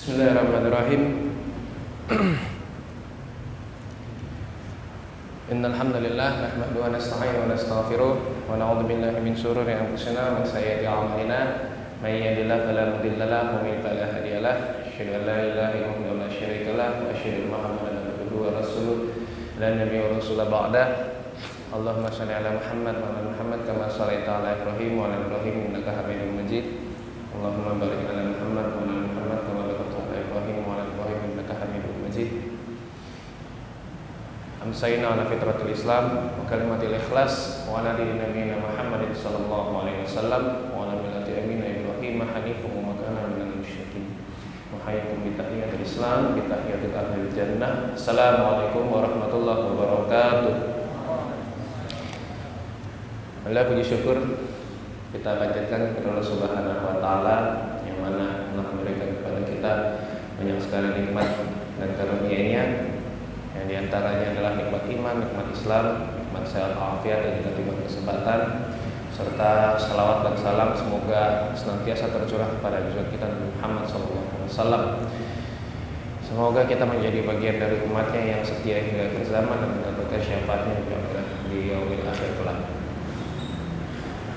Bismillahirrahmanirrahim. Innal hamdalillah nahmaduhu wa nasta'inuhu wa nastaghfiruh wa na'udzu billahi min shururi anfusina wa min sayyiati a'malina. May yahdihillahu fala mudilla lahu wa may yudlil fala hadiya lahu. Asyhadu an la ilaha illallah wa la syarika lahu wa asyhadu anna Muhammadan abduhu wa rasuluh. La nabiyya wa rasula ba'da. Allahumma shalli ala Muhammad wa ala Muhammad kama shallaita ala Ibrahim wa ala Ibrahim innaka Hamidum Majid. Allahumma barik ala Muhammad wa ala Muhammad kama barakta ala Ibrahim wa ala Ibrahim innaka Hamidum Majid. Amsayna ala fitratul Islam wa kalimatil ikhlas wa ala dini nabiyina Muhammadin sallallahu alaihi wasallam wa ala millati abina Ibrahim hanifan wa ma kana minal musyrikin. Wa hayyakum bi tahiyatil Islam bi tahiyatil ahlil jannah. Assalamualaikum warahmatullahi wabarakatuh. Allah puji syukur kita panjatkan kepada Allah Subhanahu wa taala yang mana telah memberikan kepada kita banyak sekali nikmat dan karunia-Nya. Yang diantaranya adalah nikmat iman, nikmat Islam, nikmat sehat afiat dan juga nikmat kesempatan, serta salawat dan salam semoga senantiasa tercurah kepada junjungan kita Nabi Muhammad SAW. Semoga kita menjadi bagian dari umatnya yang setia hingga akhir zaman dan mendapatkan syafaatnya di yaumil akhir kelak.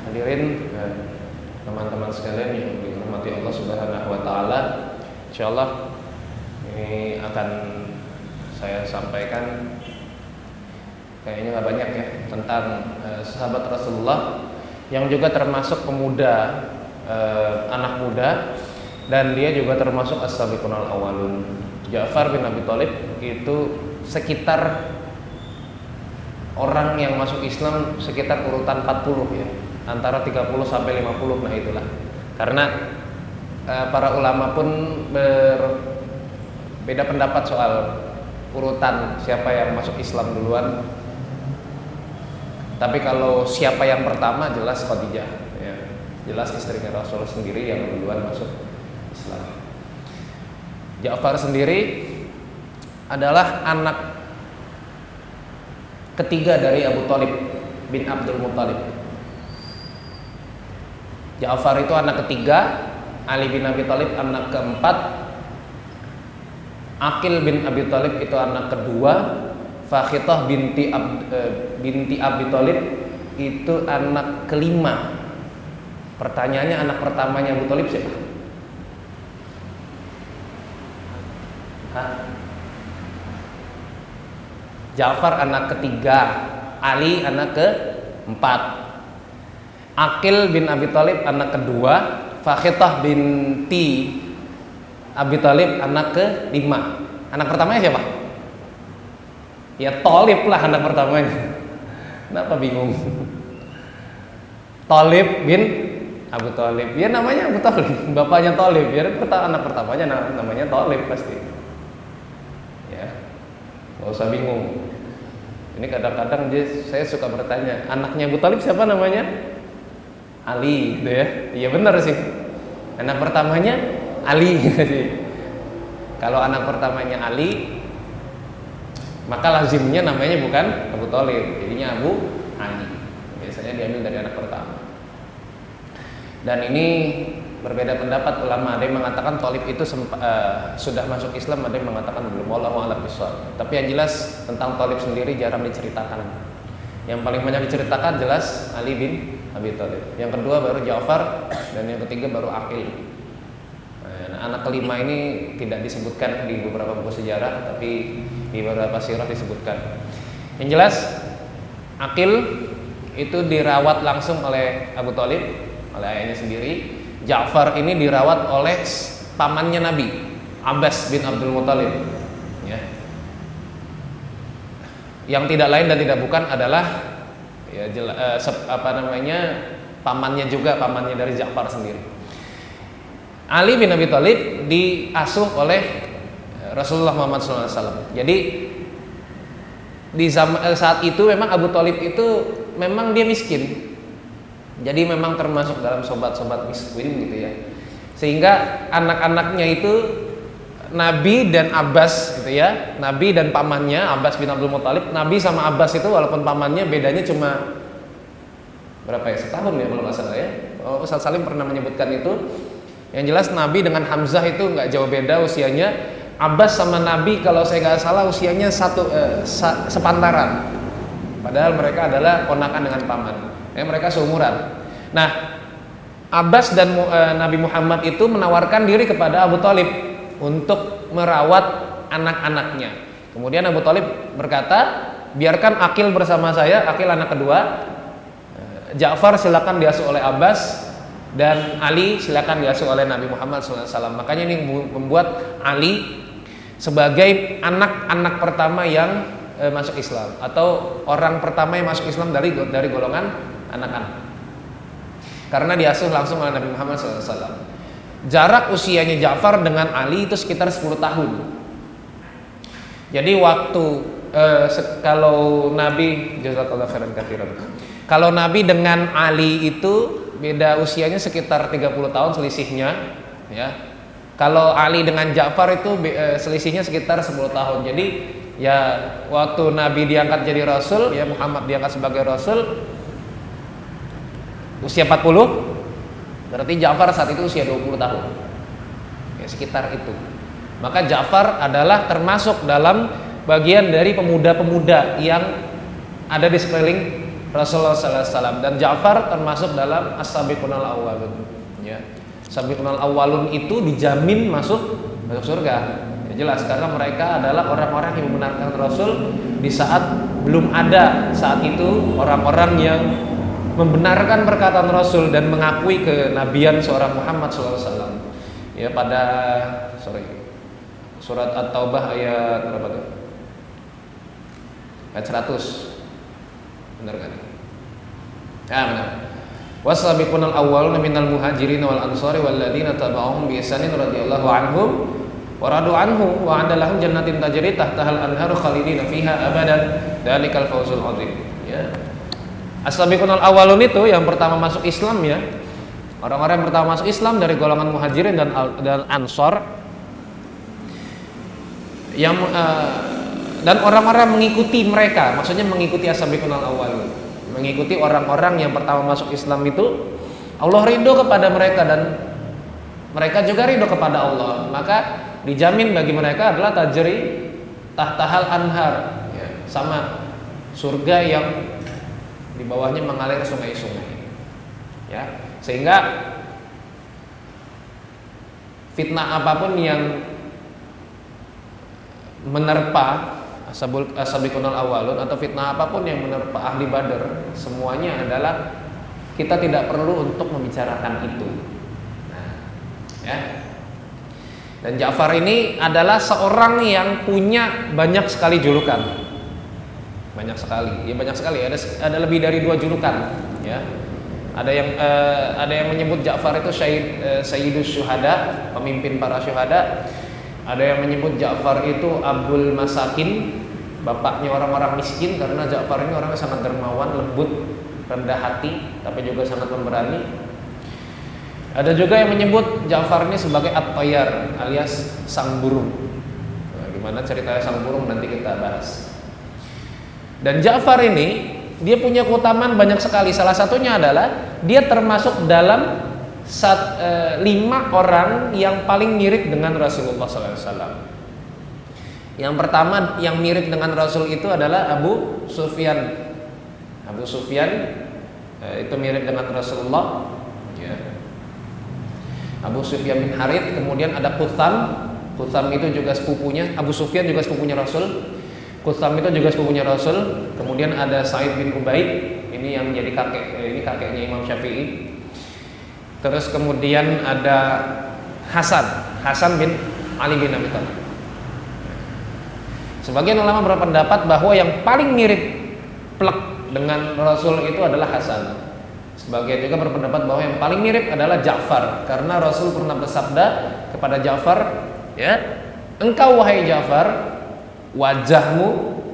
Hadirin teman-teman sekalian yang dirahmati Allah Subhanahu wa taala, insyaallah ini akan saya sampaikan kayaknya nggak banyak ya tentang sahabat Rasulullah yang juga termasuk pemuda, anak muda, dan dia juga termasuk as-sabiqunal awwalun. Ja'far bin Abi Thalib itu sekitar orang yang masuk Islam sekitar urutan 40 ya, antara 30 sampai 50, nah itulah. Karena para ulama pun berbeda pendapat soal urutan siapa yang masuk Islam duluan. Tapi kalau siapa yang pertama jelas Khadijah ya. Jelas istrinya Rasul sendiri yang duluan masuk Islam. Ja'far sendiri adalah anak ketiga dari Abu Thalib bin Abdul Muthalib. Ja'far itu anak ketiga, Ali bin Abi Thalib anak keempat, Aqil bin Abi Thalib itu anak kedua, Fakhithah binti Abi Thalib itu anak kelima. Pertanyaannya, anak pertamanya Abu Thalib siapa? Ja'far anak ketiga, Ali anak keempat, Aqil bin Abi Thalib anak kedua, Fakhithah binti Abi Thalib anak kelima. Anak pertamanya siapa? Ya Thalib lah anak pertamanya. Kenapa bingung? Thalib bin Abu Thalib. Ya namanya Abu Thalib, bapaknya Thalib. Ya anak pertamanya namanya Thalib pasti. Ya, nggak usah bingung. Ini kadang-kadang saya suka bertanya, anaknya Abu Thalib siapa namanya? Ali, gitu ya. Iya benar sih. Anak pertamanya Ali. Kalau anak pertamanya Ali, maka lazimnya namanya bukan Abu Thalib, jadinya Abu Ali. Biasanya diambil dari anak pertama. Dan ini berbeda pendapat ulama. Ada yang mengatakan Thalib itu sudah masuk Islam, ada yang mengatakan belum. Wallahu a'lam bishawab. Tapi yang jelas tentang Thalib sendiri jarang diceritakan. Yang paling banyak diceritakan jelas Ali bin Abi Thalib. Yang kedua baru Ja'far, dan yang ketiga baru Aqil. Nah, anak kelima ini tidak disebutkan di beberapa buku sejarah, tapi di beberapa sirah disebutkan. Yang jelas Aqil itu dirawat langsung oleh Abu Thalib, oleh ayahnya sendiri. Ja'far ini dirawat oleh pamannya Nabi, Abbas bin Abdul Muthalib ya. Yang tidak lain dan tidak bukan adalah ya, pamannya juga, pamannya dari Ja'far sendiri. Ali bin Abi Thalib diasuh oleh Rasulullah Muhammad SAW. Jadi di saat itu memang Abu Thalib itu memang dia miskin. Jadi memang termasuk dalam sobat-sobat miskin gitu ya. Sehingga anak-anaknya itu Nabi dan Abbas gitu ya. Nabi dan pamannya Abbas bin Abdul Muthalib. Nabi sama Abbas itu walaupun pamannya bedanya cuma berapa ya, setahun ya kalau nggak salah ya. Ustaz Salim pernah menyebutkan itu Yang jelas Nabi dengan Hamzah itu nggak jauh beda usianya. Abbas sama Nabi kalau saya nggak salah usianya sepantaran. Padahal mereka adalah ponakan dengan paman. Mereka seumuran. Nah, Abbas dan Nabi Muhammad itu menawarkan diri kepada Abu Thalib untuk merawat anak-anaknya. Kemudian Abu Thalib berkata, biarkan Aqil bersama saya, Aqil anak kedua. Ja'far silakan diasuh oleh Abbas, dan Ali silakan diasuh oleh Nabi Muhammad SAW. Makanya ini membuat Ali sebagai anak-anak pertama yang masuk Islam, atau orang pertama yang masuk Islam dari golongan anak-anak, karena diasuh langsung oleh Nabi Muhammad SAW. Jarak usianya Ja'far dengan Ali itu sekitar 10 tahun. Jadi waktu kalau Nabi, jazakallahu khairan katsiran, kalau Nabi dengan Ali itu beda usianya sekitar 30 tahun selisihnya, ya. Kalau Ali dengan Ja'far itu selisihnya sekitar 10 tahun. Jadi ya waktu Nabi diangkat jadi Rasul, ya Muhammad diangkat sebagai Rasul usia 40, berarti Ja'far saat itu usia 20 tahun, ya sekitar itu. Maka Ja'far adalah termasuk dalam bagian dari pemuda-pemuda yang ada di sekeliling Rasulullah SAW. Dan Ja'far termasuk dalam as-sabiqunal awwalun, ya. Sabiqunal awwalun itu dijamin masuk surga. Ya jelas, karena mereka adalah orang-orang yang membenarkan Rasul di saat belum ada saat itu orang-orang yang membenarkan perkataan Rasul dan mengakui kenabian seorang Muhammad SAW. Ya pada surat At-Taubah ayat berapa tuh? Ayat 100. Benar kan? Ya benar. Wasabiqunal awwaluna minal muhajirin wal ansari walladzina tabauhum bi ihsanin radhiyallahu anhum wa radu anhu wa 'adda lahum jannatin tajri tahtahal anharu khalidina fiha abadan dzalikal fawzul 'adzim. Ya. As-sabiqunal awwalun itu yang pertama masuk Islam, ya. Orang-orang yang pertama masuk Islam dari golongan muhajirin dan ansor, yang dan orang-orang mengikuti mereka, maksudnya mengikuti as-sabiqunal awwalun, mengikuti orang-orang yang pertama masuk Islam itu. Allah ridho kepada mereka dan mereka juga ridho kepada Allah, maka dijamin bagi mereka adalah tajri tahtahal anhar, ya, sama surga yang di bawahnya mengalir sungai-sungai, ya. Sehingga fitnah apapun yang menerpa as-sabiqunal awwalun atau fitnah apapun yang menerpa ahli Badar, semuanya adalah kita tidak perlu untuk membicarakan itu. Nah, ya. Dan Ja'far ini adalah seorang yang punya banyak sekali julukan. Banyak sekali. Ya banyak sekali. Ada lebih dari 2 julukan, ya. Ada yang menyebut Ja'far itu Sayyidus Syuhada, pemimpin para syuhada. Ada yang menyebut Ja'far itu Abul Masakin, bapaknya orang-orang miskin, karena Ja'far ini orangnya sangat dermawan, lembut, rendah hati, tapi juga sangat pemberani. Ada juga yang menyebut Ja'far ini sebagai At-Tayyar alias sang burung. Nah, gimana ceritanya sang burung nanti kita bahas. Dan Ja'far ini dia punya keutamaan banyak sekali. Salah satunya adalah dia termasuk dalam 5 orang yang paling mirip dengan Rasulullah SAW. Yang pertama yang mirip dengan Rasul itu adalah Abu Sufyan. Abu Sufyan itu mirip dengan Rasulullah, ya. Abu Sufyan bin Harith. Kemudian ada Qutham. Qutham itu juga sepupunya Abu Sufyan, juga sepupunya Rasul. Qutham itu juga sepupunya Rasul. Kemudian ada Sa'id bin Ubaid, ini yang jadi kakeknya Imam Syafi'i. Terus kemudian ada Hasan bin Ali bin Abi Thalib. Sebagian ulama berpendapat bahwa yang paling mirip plek dengan Rasul itu adalah Hasan. Sebagian juga berpendapat bahwa yang paling mirip adalah Ja'far, karena Rasul pernah bersabda kepada Ja'far, ya, engkau wahai Ja'far, wajahmu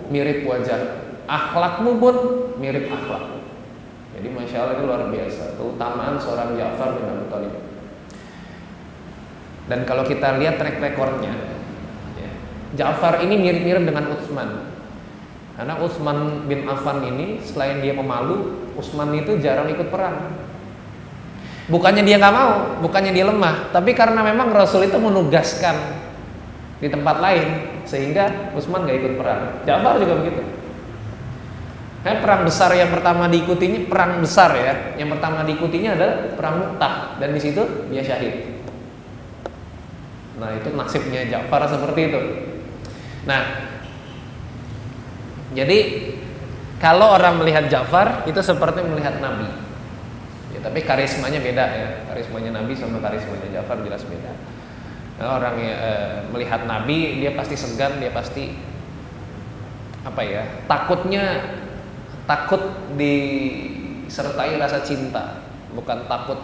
mirip wajah, akhlakmu pun mirip akhlak. Jadi Masya Allah, itu luar biasa keutamaan seorang Ja'far bin Abi Thalib. Dan kalau kita lihat track recordnya, ya, Ja'far ini mirip-mirip dengan Utsman. Karena Utsman bin Affan ini selain dia pemalu, Utsman itu jarang ikut perang. Bukannya dia nggak mau, bukannya dia lemah, tapi karena memang Rasul itu menugaskan di tempat lain, sehingga Utsman nggak ikut perang. Ja'far juga begitu. Perang besar yang pertama diikutinya, perang besar ya, yang pertama diikutinya adalah perang Mu'tah, dan di situ dia syahid. Nah itu nasibnya Ja'far seperti itu. Nah, jadi kalau orang melihat Ja'far itu seperti melihat Nabi. Ya, tapi karismanya beda ya. Karismanya Nabi sama karismanya Ja'far jelas beda. Nah, orang melihat Nabi dia pasti segan, dia pasti takut disertai rasa cinta, bukan takut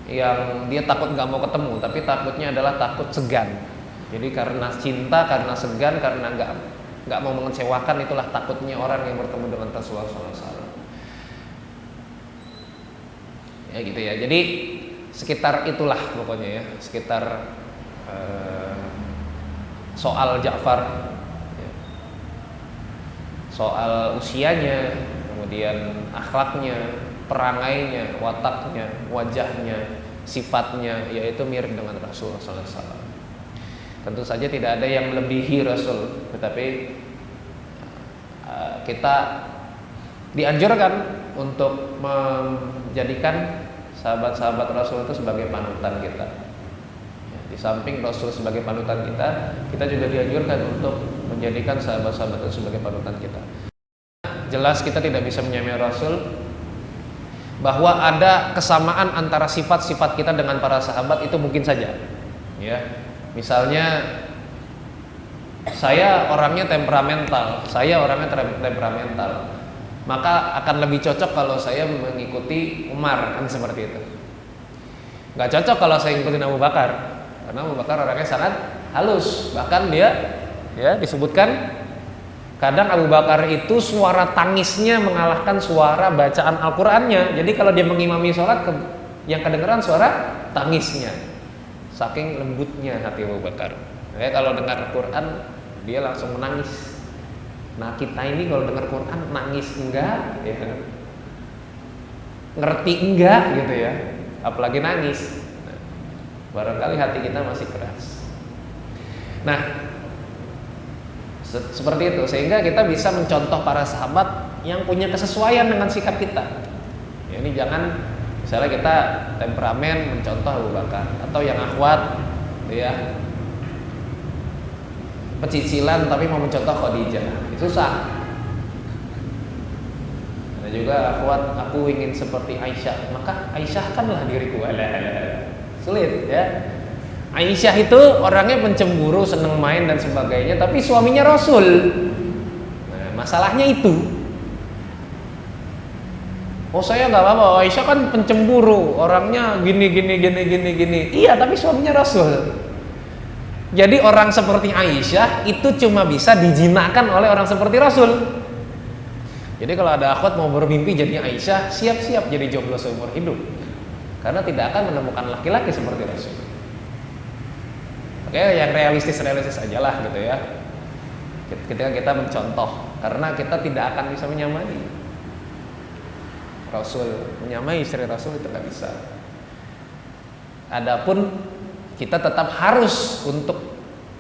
yang dia takut nggak mau ketemu, tapi takutnya adalah takut segan. Jadi karena cinta, karena segan, karena nggak mau mengecewakan, itulah takutnya orang yang bertemu dengan Rasulullah SAW. Ya gitu ya. Jadi sekitar itulah pokoknya ya, sekitar soal Ja'far, ya. Soal usianya, kemudian akhlaknya, perangainya, wataknya, wajahnya, sifatnya, yaitu mirip dengan Rasulullah SAW. Tentu saja tidak ada yang melebihi Rasul, tetapi kita dianjurkan untuk menjadikan sahabat-sahabat Rasul itu sebagai panutan kita. Di samping Rasul sebagai panutan kita, kita juga dianjurkan untuk menjadikan sahabat-sahabat itu sebagai panutan kita. Jelas kita tidak bisa menyamai Rasul, bahwa ada kesamaan antara sifat-sifat kita dengan para sahabat itu mungkin saja. Ya, misalnya saya orangnya temperamental, maka akan lebih cocok kalau saya mengikuti Umar, kan seperti itu. Gak cocok kalau saya ngikutin Abu Bakar, karena Abu Bakar orangnya sangat halus. Bahkan dia ya disebutkan kadang Abu Bakar itu suara tangisnya mengalahkan suara bacaan Al-Qur'annya. Jadi kalau dia mengimami sholat, yang kedengeran suara tangisnya, saking lembutnya hati Abu Bakar. Ya, kalau dengar Quran dia langsung menangis. Nah kita ini kalau dengar Quran nangis enggak, ya, ngerti enggak gitu ya, apalagi nangis. Nah, barangkali hati kita masih keras. Nah seperti itu, sehingga kita bisa mencontoh para sahabat yang punya kesesuaian dengan sikap kita. Ya, ini jangan misalnya kita temperamen mencontoh Abu Bakar, atau yang akhwat ya pecicilan tapi mau mencontoh Khadijah, itu susah. Ada juga akhwat, aku ingin seperti Aisyah, maka Aisyahkanlah diriku. Sulit ya. Aisyah itu orangnya pencemburu, seneng main dan sebagainya, tapi suaminya Rasul. Nah, masalahnya itu. Oh saya nggak apa-apa, Aisyah kan pencemburu, orangnya gini. Iya, tapi suaminya Rasul. Jadi orang seperti Aisyah itu cuma bisa dijinakkan oleh orang seperti Rasul. Jadi kalau ada akhwat mau bermimpi jadi Aisyah, siap-siap jadi jomblo seumur hidup, karena tidak akan menemukan laki-laki seperti Rasul. Oke, yang realistis aja lah gitu ya. Ketika kita mencontoh, karena kita tidak akan bisa menyamai Rasul, menyamai istri Rasul itu nggak bisa. Adapun kita tetap harus untuk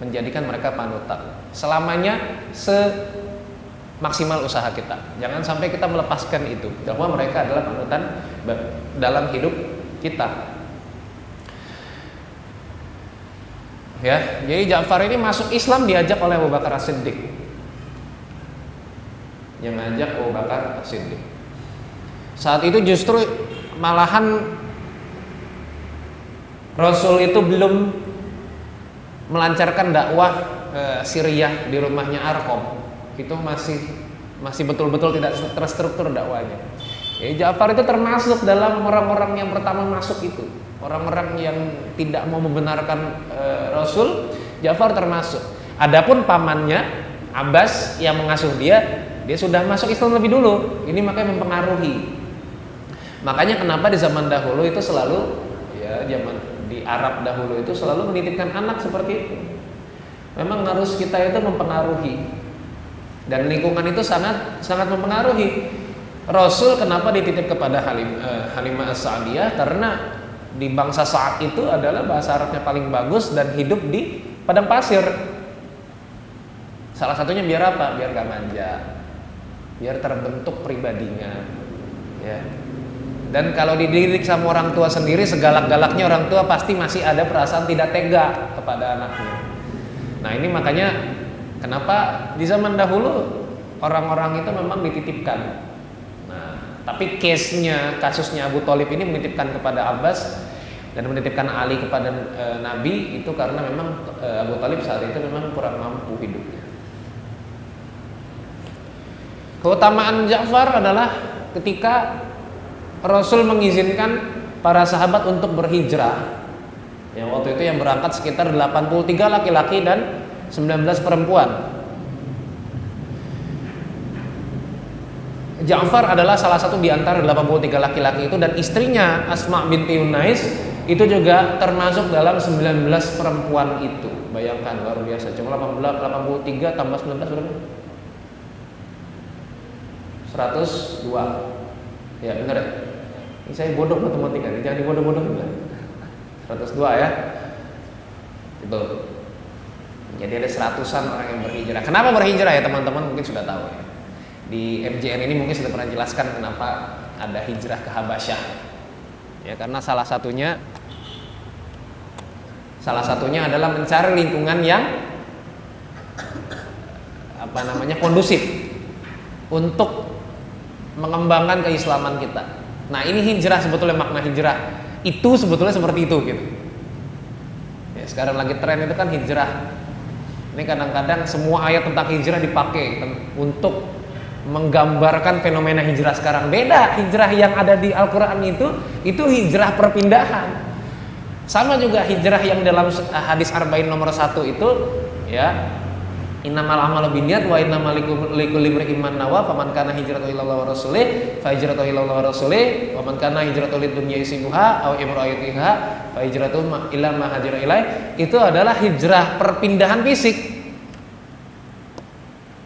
menjadikan mereka panutan selamanya, semaksimal usaha kita. Jangan sampai kita melepaskan itu, bahwa mereka adalah panutan dalam hidup kita. Ya, jadi Ja'far ini masuk Islam diajak oleh Abu Bakar As-Siddiq. Yang ngajak Abu Bakar As-Siddiq. Saat itu justru malahan Rasul itu belum melancarkan dakwah Syriah di rumahnya Arqam. Itu masih betul-betul tidak terstruktur dakwahnya. Ya, Ja'far itu termasuk dalam orang-orang yang pertama masuk itu. Orang-orang yang tidak mau membenarkan Rasul, Ja'far termasuk. Adapun pamannya Abbas yang mengasuh dia sudah masuk Islam lebih dulu. Ini makanya mempengaruhi. Makanya kenapa di zaman dahulu itu selalu, ya zaman di Arab dahulu itu selalu menitipkan anak seperti itu. Memang harus kita itu mempengaruhi, dan lingkungan itu sangat mempengaruhi. Rasul kenapa dititip kepada Halimah As-Sa'diyah? Karena di bangsa saat itu adalah bahasa Arabnya paling bagus dan hidup di padang pasir. Salah satunya biar apa? Biar gak manja, biar terbentuk pribadinya, ya. Dan kalau dididik sama orang tua sendiri, segalak-galaknya orang tua pasti masih ada perasaan tidak tega kepada anaknya. Nah ini makanya kenapa di zaman dahulu orang-orang itu memang dititipkan. Nah tapi kasusnya Abu Thalib ini menitipkan kepada Abbas dan menitipkan Ali kepada Nabi itu karena memang Abu Thalib saat itu memang kurang mampu hidupnya. Keutamaan Ja'far adalah ketika Rasul mengizinkan para sahabat untuk berhijrah. Ya, waktu itu yang berangkat sekitar 83 laki-laki dan 19 perempuan. Ja'far adalah salah satu di antara 83 laki-laki itu, dan istrinya Asma binti Unais itu juga termasuk dalam 19 perempuan itu. Bayangkan, luar biasa. Cuma 83 tambah 19 berapa? 102. Ya benar ya. Ini saya bodoh matematika, jangan dibodoh-bodohin lah. 102 ya. Itu. Jadi ada 100-an orang yang berhijrah. Kenapa berhijrah ya teman-teman? Mungkin sudah tahu ya. Di MJN ini mungkin sudah pernah jelaskan kenapa ada hijrah ke Habasyah. Ya karena salah satunya adalah mencari lingkungan yang kondusif untuk mengembangkan keislaman kita. Nah ini hijrah, sebetulnya makna hijrah itu sebetulnya seperti itu gitu. Ya, sekarang lagi tren itu kan hijrah. Ini kadang-kadang semua ayat tentang hijrah dipakai untuk menggambarkan fenomena hijrah sekarang. Beda, hijrah yang ada di Al-Quran itu hijrah perpindahan. Sama juga hijrah yang dalam hadis Arba'in nomor 1 itu, ya, innamal a'malu binniyat wa innamal likulli imri'in ma nawa, faman kana hijratuhu ila Allah wa rasulih fa hijratuhu ila Allah wa rasulih, wa man kana hijratuhu lidunya yusibuha aw imra'atiha fa hijratuhu ila ma hajara ilaih. Itu adalah hijrah perpindahan fisik,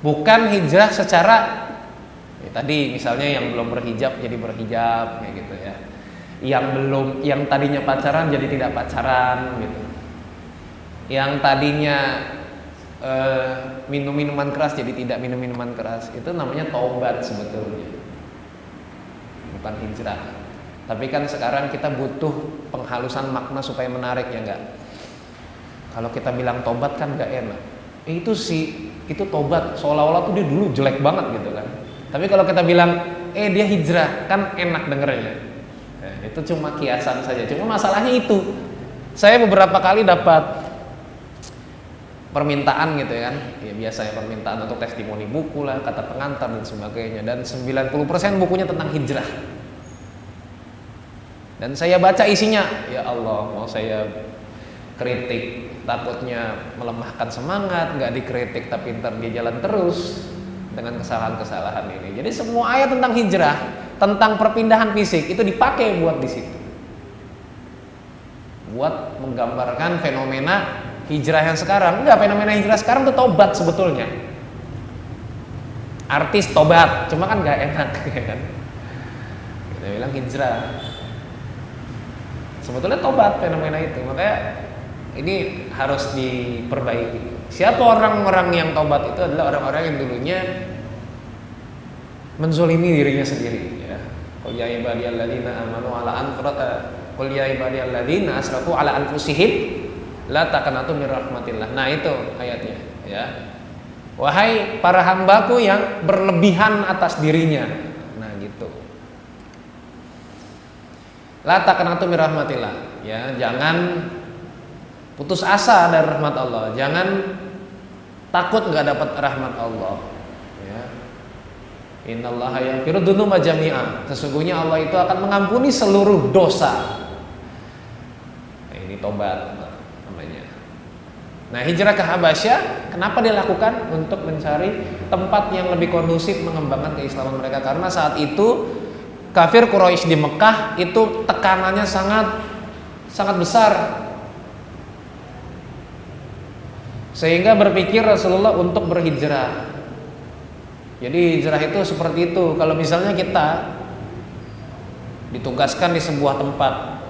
bukan hijrah secara tadi misalnya yang belum berhijab jadi berhijab kayak gitu ya, yang tadinya pacaran jadi tidak pacaran gitu, yang tadinya minum minuman keras jadi tidak minum minuman keras. Itu namanya taubat sebetulnya, bukan hijrah. Tapi kan sekarang kita butuh penghalusan makna supaya menarik, ya enggak? Kalau kita bilang tobat kan enggak enak. Itu tobat seolah-olah tuh dia dulu jelek banget gitu kan. Tapi kalau kita bilang dia hijrah kan enak dengernya. Itu cuma kiasan saja. Cuma masalahnya itu, saya beberapa kali dapat permintaan gitu kan, ya biasanya permintaan untuk testimoni buku lah, kata pengantar dan sebagainya, dan 90% bukunya tentang hijrah. Dan saya baca isinya, ya Allah, mau saya kritik takutnya melemahkan semangat, nggak dikritik tapi ntar dia jalan terus dengan kesalahan-kesalahan ini. Jadi semua ayat tentang hijrah, tentang perpindahan fisik itu dipakai buat di situ, buat menggambarkan fenomena hijrah yang sekarang. Enggak, fenomena hijrah sekarang itu tobat sebetulnya. Artis tobat, cuma kan enggak enak ya kan. Kita bilang hijrah. Sebetulnya tobat fenomena itu. Makanya ini harus diperbaiki. Siapa orang-orang yang tobat? Itu adalah orang-orang yang dulunya menzolimi dirinya sendiri ya. Qul ya ibadiyalladzina amanu ala qul ya ibadiyalladzina asrafu ala anfusihim la taqnatu min rahmatillah. Nah itu ayatnya ya. Wahai para hambaku yang berlebihan atas dirinya. Nah gitu. La taqnatu min rahmatillah ya, jangan putus asa dari rahmat Allah, jangan takut enggak dapat rahmat Allah ya. Innallaha yaghfiru dzunuba jami'a. Sesungguhnya Allah itu akan mengampuni seluruh dosa. Nah, ini tobat. Nah hijrah ke Habasyah kenapa dilakukan? Untuk mencari tempat yang lebih kondusif mengembangkan keislaman mereka. Karena saat itu kafir Quraisy di Mekah itu tekanannya sangat besar, sehingga berpikir Rasulullah untuk berhijrah. Jadi hijrah itu seperti itu. Kalau misalnya kita ditugaskan di sebuah tempat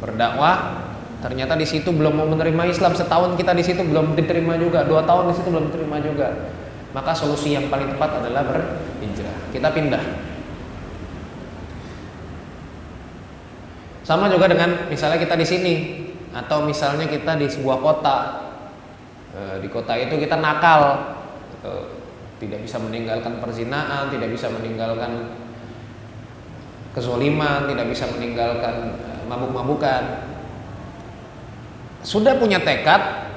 berdakwah, ternyata di situ belum mau menerima Islam, setahun kita di situ belum diterima juga, 2 tahun di situ belum diterima juga, maka solusi yang paling tepat adalah berhijrah. Kita pindah. Sama juga dengan misalnya kita di sini, atau misalnya kita di sebuah kota. Di kota itu kita nakal, tidak bisa meninggalkan perzinahan, tidak bisa meninggalkan kezaliman, tidak bisa meninggalkan mabuk-mabukan. Sudah punya tekad,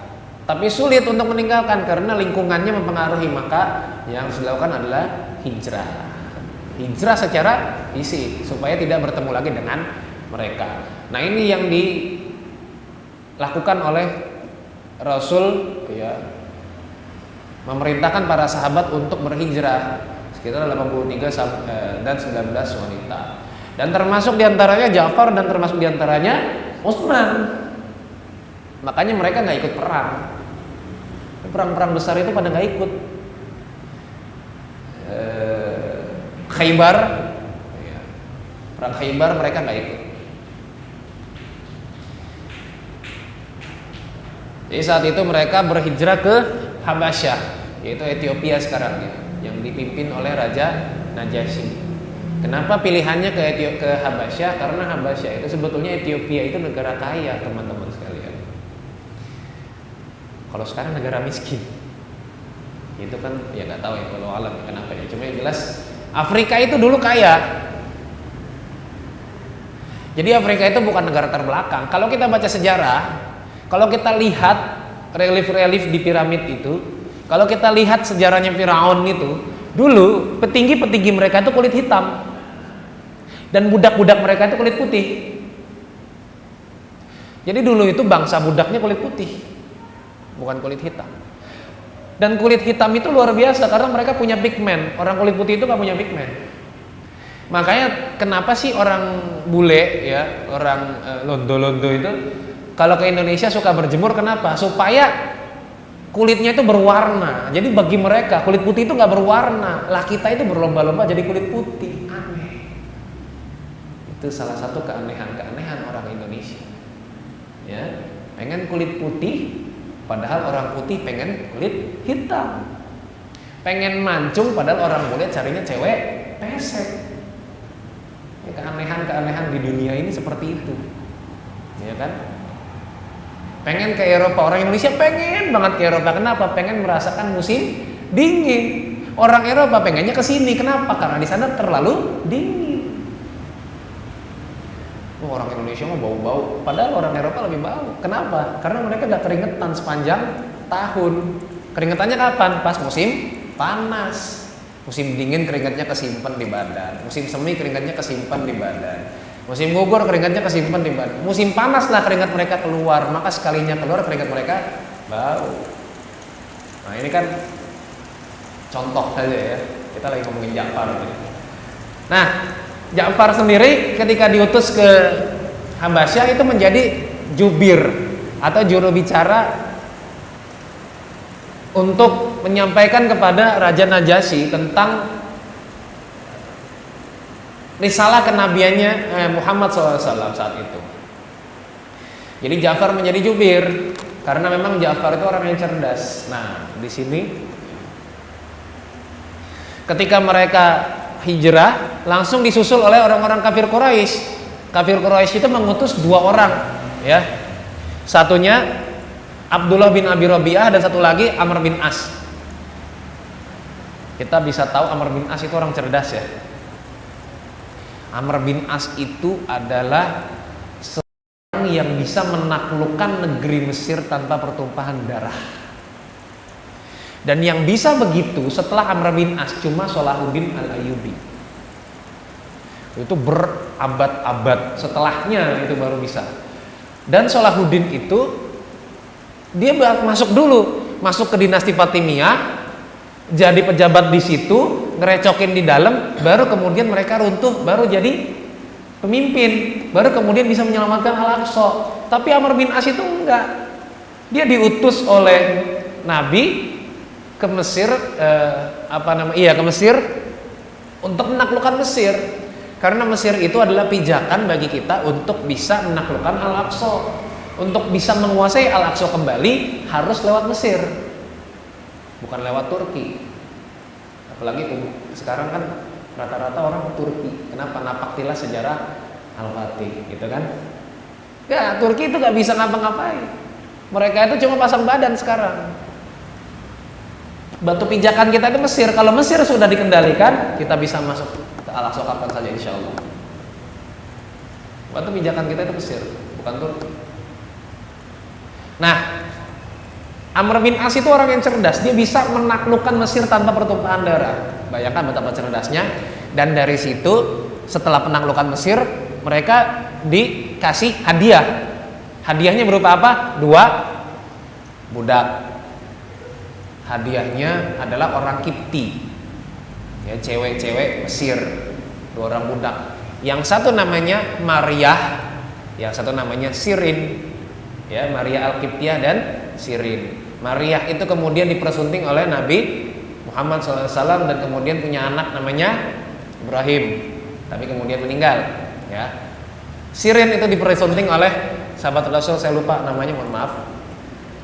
tapi sulit untuk meninggalkan karena lingkungannya mempengaruhi, maka yang harus dilakukan adalah hijrah. Hijrah secara fisik supaya tidak bertemu lagi dengan mereka. Nah, ini yang dilakukan oleh Rasul, ya, memerintahkan para sahabat untuk berhijrah sekitar 83 dan 19 wanita. Dan termasuk diantaranya Ja'far dan termasuk diantaranya Utsman. Makanya mereka nggak ikut perang. Perang-perang besar itu pada nggak ikut. Khaybar, ya, perang Khaybar mereka nggak ikut. Jadi saat itu mereka berhijrah ke Habasyah, yaitu Ethiopia sekarang, ya, yang dipimpin oleh Raja Najasyi. Kenapa pilihannya ke Habasyah? Karena Habasyah itu sebetulnya, Ethiopia itu negara kaya, teman-teman sekalian. Kalau sekarang negara miskin, itu kan ya nggak tahu ya kalau alam kenapa ya. Cuma yang jelas Afrika itu dulu kaya. Jadi Afrika itu bukan negara terbelakang. Kalau kita baca sejarah, kalau kita lihat relief-relief di piramid itu, kalau kita lihat sejarahnya Firaun itu, dulu petinggi-petinggi mereka itu kulit hitam dan budak-budak mereka itu kulit putih. Jadi dulu itu bangsa budaknya kulit putih, bukan kulit hitam. Dan kulit hitam itu luar biasa karena mereka punya pigmen. Orang kulit putih itu nggak punya pigmen. Makanya kenapa sih orang bule, ya, orang londo-londo itu kalau ke Indonesia suka berjemur, kenapa? Supaya kulitnya itu berwarna. Jadi bagi mereka kulit putih itu nggak berwarna. Lah kita itu berlomba-lomba jadi kulit putih. Aneh. Itu salah satu keanehan orang Indonesia. Ya, pengen kulit putih, padahal orang putih pengen kulit hitam. Pengen mancung, padahal orang bule carinya cewek pesek. Ya, keanehan-keanehan di dunia ini seperti itu. Ya kan? Pengen ke Eropa, orang Indonesia pengen banget ke Eropa. Kenapa? Pengen merasakan musim dingin. Orang Eropa pengennya ke sini. Kenapa? Karena di sana terlalu dingin. Orang Indonesia mau bau-bau, padahal orang Eropa lebih bau. Kenapa? Karena mereka gak keringetan sepanjang tahun. Keringetannya kapan? Pas musim panas. Musim dingin keringatnya kesimpan di badan. Musim semi keringatnya kesimpan di badan. Musim gugur keringatnya kesimpan di badan. Musim panas lah keringat mereka keluar, maka sekalinya keluar keringat mereka bau. Nah, ini kan contoh saja ya. Kita lagi ngomongin Ja'far. Nah, Ja'far sendiri ketika diutus ke Habasyah itu menjadi jubir atau juru bicara untuk menyampaikan kepada Raja Najasyi tentang risalah kenabiannya Muhammad SAW saat itu. Jadi Ja'far menjadi jubir karena memang Ja'far itu orang yang cerdas. Nah, di sini ketika mereka hijrah langsung disusul oleh orang-orang kafir Quraisy. Kafir Quraisy itu mengutus 2 orang, ya. Satunya Abdullah bin Abi Rabi'ah dan satu lagi Amr bin As. Kita bisa tahu Amr bin As itu orang cerdas, ya. Amr bin As itu adalah seorang yang bisa menaklukkan negeri Mesir tanpa pertumpahan darah. Dan yang bisa begitu setelah Amr bin As cuma Salahuddin Al-Ayyubi. Itu berabad-abad setelahnya itu baru bisa. Dan Salahuddin itu dia masuk ke dinasti Fatimiyah, jadi pejabat di situ, ngerecokin di dalam, baru kemudian mereka runtuh, baru jadi pemimpin, baru kemudian bisa menyelamatkan Al-Aqsa. Tapi Amr bin As itu enggak. Dia diutus oleh Nabi ke Mesir, ke Mesir untuk menaklukkan Mesir, karena Mesir itu adalah pijakan bagi kita untuk bisa menaklukkan Al-Aqsa. Untuk bisa menguasai Al-Aqsa kembali harus lewat Mesir, bukan lewat Turki. Apalagi sekarang kan rata-rata orang ke Turki. Kenapa? Napaktilah sejarah Al-Fatih, gitu kan? Ya, Turki itu gak bisa ngapa-ngapain. Mereka itu cuma pasang badan sekarang. Batu pijakan kita itu Mesir. Kalau Mesir sudah dikendalikan, kita bisa masuk ke Al-Aqsa kapan saja insya Allah. Batu pijakan kita itu Mesir, bukan Turki. Nah, Amr bin As itu orang yang cerdas. Dia bisa menaklukkan Mesir tanpa pertumpahan darah. Bayangkan betapa cerdasnya. Dan dari situ, setelah penaklukan Mesir, mereka dikasih hadiah. Hadiahnya berupa apa? 2 budak. Hadiahnya adalah orang Kipti, ya, cewek-cewek Mesir, 2 orang budak. Yang satu namanya Maryah, yang satu namanya Sirin, ya, Maryah Al-Qibtiyah dan Sirin. Maryah itu kemudian dipersunting oleh Nabi Muhammad SAW dan kemudian punya anak namanya Ibrahim, tapi kemudian meninggal. Ya. Sirin itu dipersunting oleh sahabat Rasul, saya lupa namanya, mohon maaf.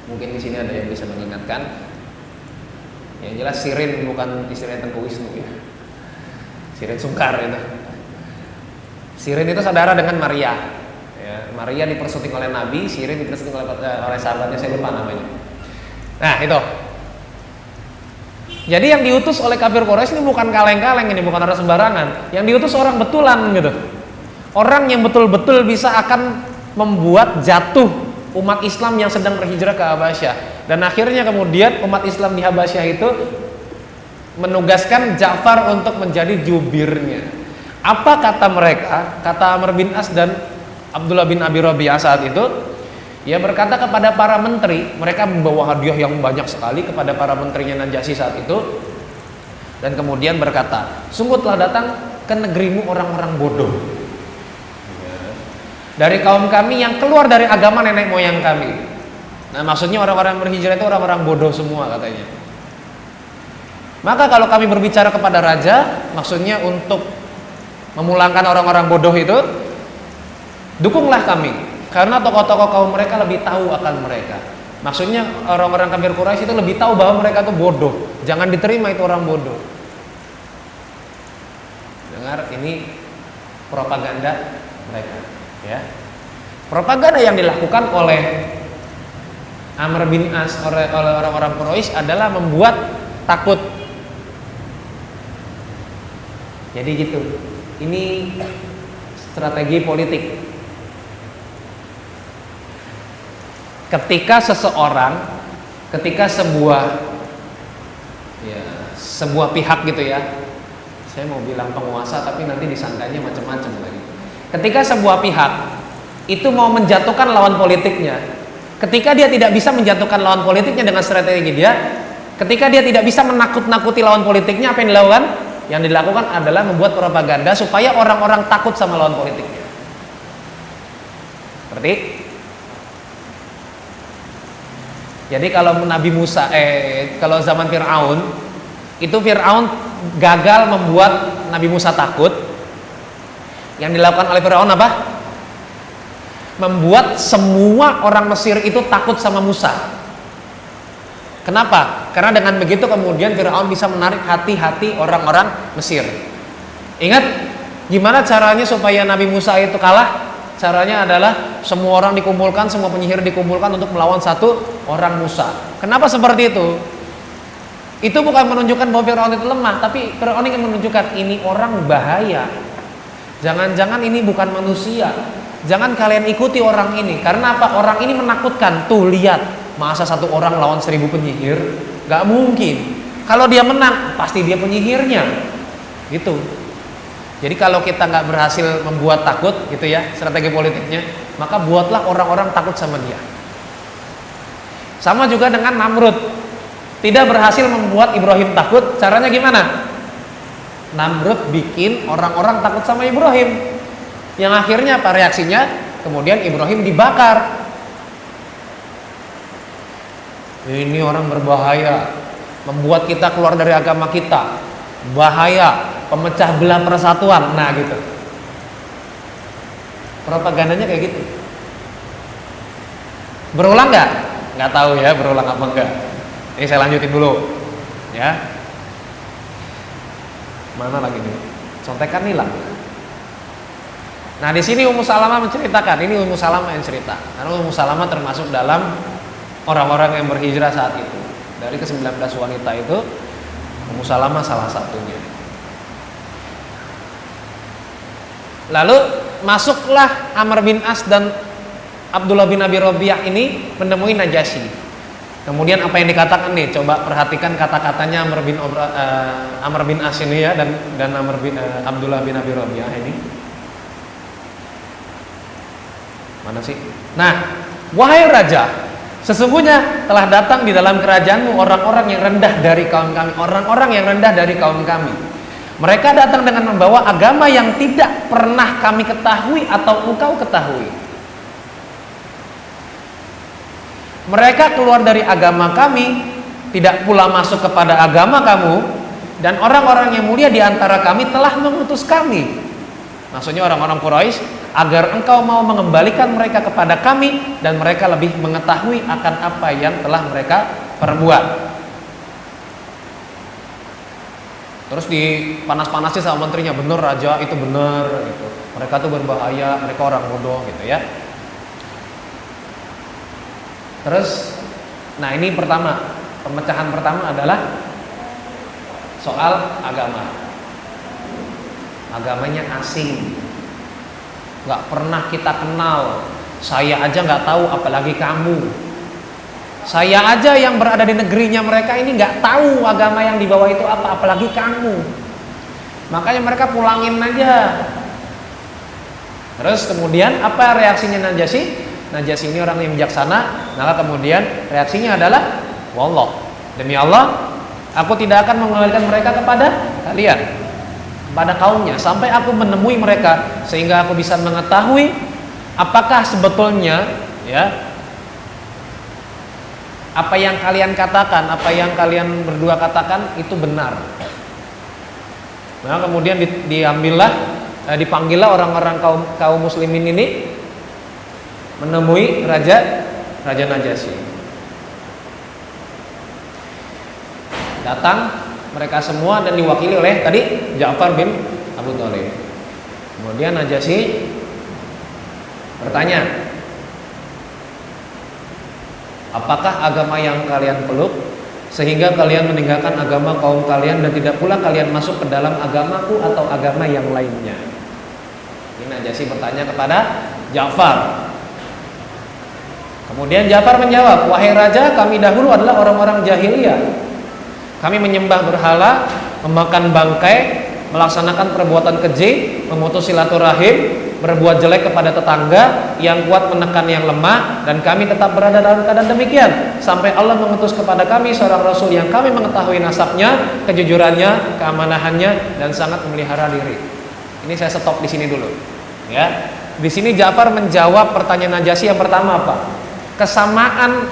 Mungkin di sini ada yang bisa mengingatkan. Yang jelas Sirin bukan istrinya Tengku Wisnu, ya. Sirin Sungkar itu. Sirin itu saudara dengan Maria. Ya, Maria dipersunting oleh Nabi, Sirin dipersunting oleh sahabatnya, saya lupa namanya. Nah itu. Jadi yang diutus oleh kafir Quraisy ini bukan kaleng-kaleng, ini bukan orang sembarangan. Yang diutus orang betulan gitu. Orang yang betul-betul bisa akan membuat jatuh umat Islam yang sedang berhijrah ke Habasyah. Dan akhirnya kemudian umat Islam di Habasyah itu menugaskan Ja'far untuk menjadi jubirnya. Apa kata mereka? Kata Amr bin As dan Abdullah bin Abi Rabi'ah saat itu, ia berkata kepada para menteri, mereka membawa hadiah yang banyak sekali kepada para menterinya Najasyi saat itu, dan kemudian berkata, sungguh telah datang ke negerimu orang-orang bodoh dari kaum kami yang keluar dari agama nenek moyang kami. Nah, maksudnya orang-orang berhijrah itu orang-orang bodoh semua katanya. Maka kalau kami berbicara kepada raja, maksudnya untuk memulangkan orang-orang bodoh itu, dukunglah kami, karena tokoh-tokoh kaum mereka lebih tahu akan mereka. Maksudnya orang-orang kafir Quraisy itu lebih tahu bahwa mereka itu bodoh. Jangan diterima itu orang bodoh. Dengar, ini propaganda mereka, ya. Propaganda yang dilakukan oleh Amr bin As oleh orang-orang Quraisy adalah membuat takut. Jadi gitu. Ini strategi politik. Ketika sebuah pihak gitu ya. Saya mau bilang penguasa tapi nanti disangkanya macam-macam lagi. Ketika sebuah pihak itu mau menjatuhkan lawan politiknya, ketika dia tidak bisa menjatuhkan lawan politiknya dengan strategi dia, ketika dia tidak bisa menakut-nakuti lawan politiknya, apa yang dilakukan? Yang dilakukan adalah membuat propaganda supaya orang-orang takut sama lawan politiknya. Seperti jadi kalau Nabi Musa, kalau zaman Fir'aun, itu Fir'aun gagal membuat Nabi Musa takut. Yang dilakukan oleh Fir'aun apa? Membuat semua orang Mesir itu takut sama Musa. Kenapa? Karena dengan begitu kemudian Fir'aun bisa menarik hati-hati orang-orang Mesir. Ingat gimana caranya supaya Nabi Musa itu kalah? Caranya adalah semua orang dikumpulkan, semua penyihir dikumpulkan untuk melawan satu orang Musa. Kenapa seperti itu? Itu bukan menunjukkan bahwa Fir'aun itu lemah, tapi Fir'aun ingin menunjukkan ini orang bahaya. Jangan-jangan ini bukan manusia. Jangan kalian ikuti orang ini. Karena apa? Orang ini menakutkan. Tuh lihat, masa satu orang lawan 1000 penyihir? Gak mungkin. Kalau dia menang, pasti dia penyihirnya. Gitu. Jadi kalau kita nggak berhasil membuat takut, gitu ya, strategi politiknya, maka buatlah orang-orang takut sama dia. Sama juga dengan Namrud. Tidak berhasil membuat Ibrahim takut, caranya gimana? Namrud bikin orang-orang takut sama Ibrahim. Yang akhirnya apa reaksinya? Kemudian Ibrahim dibakar. Ini orang berbahaya. membuat kita keluar dari agama kita, bahaya, pemecah belah persatuan. Nah gitu, propagandanya kayak gitu. Berulang nggak? Nggak tahu ya berulang apa enggak. Ini saya lanjutin dulu ya. Mana lagi nih? Contekan hilang. Nah di sini Ummu Salamah menceritakan, ini Ummu Salamah yang cerita, karena Ummu Salamah termasuk dalam orang-orang yang berhijrah saat itu. Dari ke-19 wanita itu, Ummu Salamah salah satunya. Lalu masuklah Amr bin As dan Abdullah bin Abi Rabi'ah ini menemui Najasyi. Kemudian apa yang dikatakan nih? Coba perhatikan kata-katanya Amr bin As ini ya, dan Abdullah bin Abi Rabi'ah ini. Mana sih? Nah, wahai raja, sesungguhnya telah datang di dalam kerajaanmu orang-orang yang rendah dari kaum kami, orang-orang yang rendah dari kaum kami. Mereka datang dengan membawa agama yang tidak pernah kami ketahui atau engkau ketahui. Mereka keluar dari agama kami, tidak pula masuk kepada agama kamu, dan orang-orang yang mulia di antara kami telah mengutus kami. Maksudnya orang-orang Quraisy, agar engkau mau mengembalikan mereka kepada kami dan mereka lebih mengetahui akan apa yang telah mereka perbuat. Terus dipanas-panasi sama menterinya, bener raja, itu bener gitu. Mereka tuh berbahaya, mereka orang bodoh gitu ya. Terus, nah ini pertama, pemecahan pertama adalah soal agama. Agamanya asing, nggak pernah kita kenal. Saya aja nggak tahu, apalagi kamu. Saya aja yang berada di negerinya mereka ini nggak tahu agama yang dibawa itu apa, apalagi kamu. Makanya mereka pulangin aja. Terus kemudian apa reaksinya Najasyi? Najasyi ini orang yang bijaksana. Maka kemudian reaksinya adalah, wallah, demi Allah, aku tidak akan mengembalikan mereka kepada kalian, pada kaumnya, sampai aku menemui mereka sehingga aku bisa mengetahui apakah sebetulnya ya apa yang kalian katakan, apa yang kalian berdua katakan itu benar. Nah kemudian dipanggillah orang-orang kaum muslimin ini menemui Raja Najasyi. Datang mereka semua dan diwakili oleh tadi Ja'far bin Abu Thalib. Kemudian Najasyi bertanya, apakah agama yang kalian peluk sehingga kalian meninggalkan agama kaum kalian dan tidak pula kalian masuk ke dalam agamaku atau agama yang lainnya? Ini Najasyi bertanya kepada Ja'far. Kemudian Ja'far menjawab, wahai raja, kami dahulu adalah orang-orang jahiliyah. Kami menyembah berhala, memakan bangkai, melaksanakan perbuatan keji, memutus silaturahim, berbuat jelek kepada tetangga, yang kuat menekan yang lemah, dan kami tetap berada dalam keadaan demikian sampai Allah mengutus kepada kami seorang rasul yang kami mengetahui nasabnya, kejujurannya, keamanahannya, dan sangat memelihara diri. Ini saya stop di sini dulu. Ya, di sini Ja'far menjawab pertanyaan Najasyi yang pertama apa? Kesamaan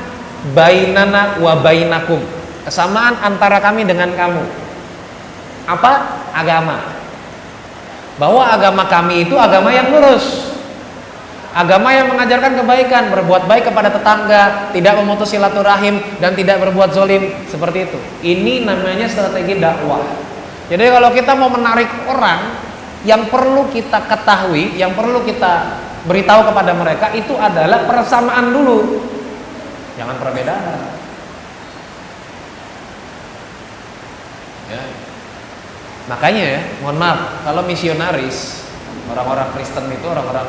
bainana wa bainakum. Kesamaan antara kami dengan kamu. Apa? Agama. Bahwa agama kami itu agama yang lurus. Agama yang mengajarkan kebaikan, berbuat baik kepada tetangga, tidak memutus silaturahim, dan tidak berbuat zolim, seperti itu. Ini namanya strategi dakwah. Jadi kalau kita mau menarik orang, yang perlu kita ketahui, yang perlu kita beritahu kepada mereka itu adalah persamaan dulu, jangan perbedaan. Ya. Makanya ya, mohon maaf, kalau misionaris, orang-orang Kristen itu orang-orang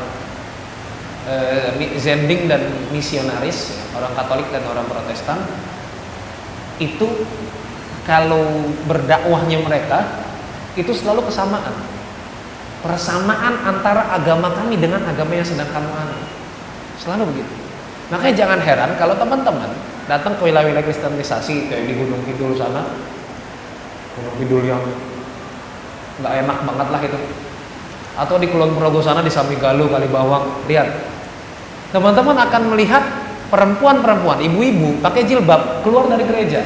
Zending dan misionaris, orang Katolik dan orang Protestan, itu kalau berdakwahnya mereka itu selalu kesamaan, persamaan antara agama kami dengan agama yang sedang kamu anut, selalu begitu. Makanya jangan heran kalau teman-teman datang ke wilayah-wilayah kristenisasi kayak di Gunung Kidul sana, Gunung Kidul yang nggak enak banget lah itu, atau di Kulon Progo sana di Samigaluh, Kalibawang, lihat teman-teman akan melihat perempuan-perempuan, ibu-ibu pakai jilbab keluar dari gereja.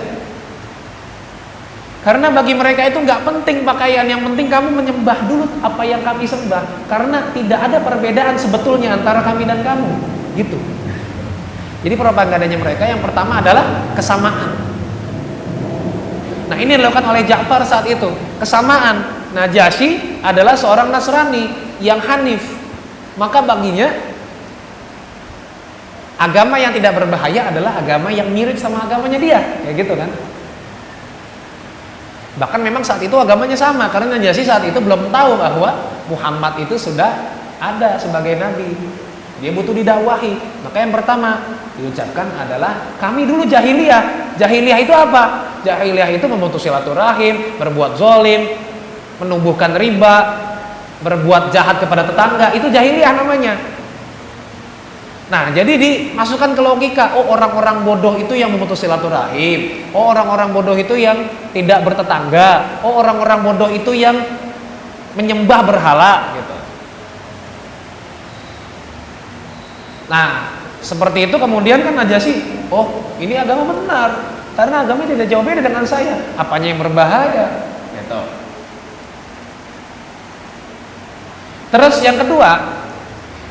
Karena bagi mereka itu nggak penting pakaian, yang penting kamu menyembah dulu apa yang kami sembah. Karena tidak ada perbedaan sebetulnya antara kami dan kamu, gitu. Jadi propagandanya mereka yang pertama adalah kesamaan. Nah, ini dilakukan oleh Ja'far saat itu, kesamaan. Najasyi adalah seorang Nasrani yang hanif, maka baginya agama yang tidak berbahaya adalah agama yang mirip sama agamanya dia, kayak gitu kan. Bahkan memang saat itu agamanya sama, karena Najasyi saat itu belum tahu bahwa Muhammad itu sudah ada sebagai nabi. Dia butuh didakwahi. Maka yang pertama diucapkan adalah kami dulu jahiliyah. Jahiliyah itu apa? Jahiliyah itu memutus silaturahim, berbuat zolim, menumbuhkan riba, berbuat jahat kepada tetangga. Itu jahiliyah namanya. Nah, jadi dimasukkan ke logika, oh orang-orang bodoh itu yang memutus silaturahim, oh orang-orang bodoh itu yang tidak bertetangga, oh orang-orang bodoh itu yang menyembah berhala gitu. Nah, seperti itu kemudian kan Najasyi, oh ini agama benar, karena agamanya tidak jauh beda dengan saya, apanya yang berbahaya gitu. Terus yang kedua,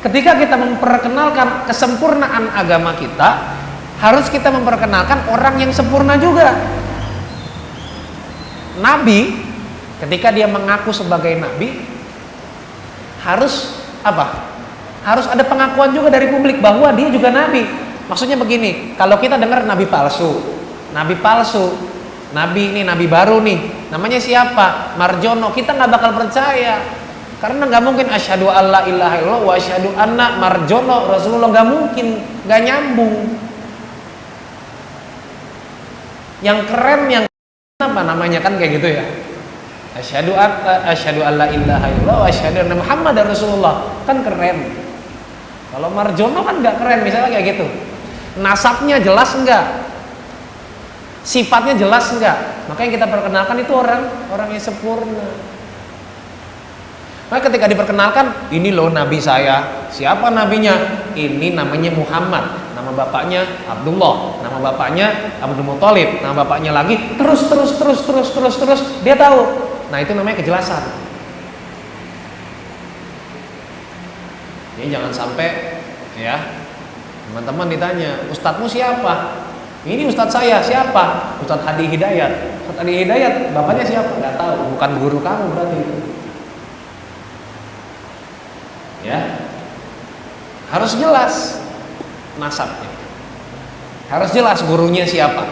ketika kita memperkenalkan kesempurnaan agama kita, harus kita memperkenalkan orang yang sempurna juga. Nabi, ketika dia mengaku sebagai nabi, harus apa? Harus ada pengakuan juga dari publik bahwa dia juga nabi. Maksudnya begini, kalau kita dengar nabi palsu, nabi ini nabi baru nih, namanya siapa? Marjono, kita nggak bakal percaya. Karena nggak mungkin asyhadu alla ilaha illallah wa asyhadu anna Marjono Rasulullah, nggak mungkin, nggak nyambung. Yang keren yang apa namanya kan kayak gitu ya. Asyhadu alla ilaha illallah wa asyhadu anna Muhammadar Rasulullah, kan keren. Kalau Marjono kan nggak keren, misalnya kayak gitu. Nasabnya jelas enggak? Sifatnya jelas enggak? Makanya kita perkenalkan itu orang yang sempurna. Maka ketika diperkenalkan, ini loh nabi saya. Siapa nabinya? Ini namanya Muhammad. Nama bapaknya Abdullah, nama bapaknya Abdul Muthalib, nama bapaknya lagi terus dia tahu. Nah, itu namanya kejelasan. Jadi jangan sampai ya teman-teman ditanya, ustadzmu siapa? Ini ustadz saya, siapa? Ustadz Hadi Hidayat. Ustadz Hadi Hidayat, bapaknya siapa? Nggak tahu, bukan guru kamu berarti itu. Ya, harus jelas nasabnya, harus jelas gurunya siapa.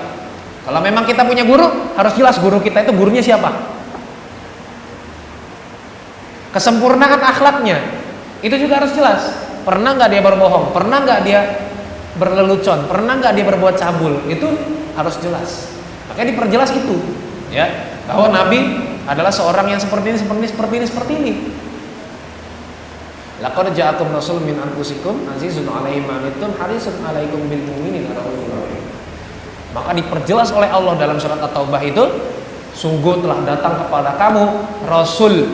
Kalau memang kita punya guru, harus jelas guru kita itu gurunya siapa. Kesempurnaan akhlaknya itu juga harus jelas. Pernah nggak dia berbohong? Pernah nggak dia berlelucon? Pernah nggak dia berbuat cabul? Itu harus jelas. Makanya diperjelas itu, ya, bahwa Nabi adalah seorang yang seperti ini. Laqad ja'akum rasulun min anfusikum azizun 'alaihi ma anittum harisun 'alaikum bil mu'minina raufur rahim. Maka diperjelas oleh Allah dalam surat At-Taubah itu, sungguh telah datang kepada kamu rasul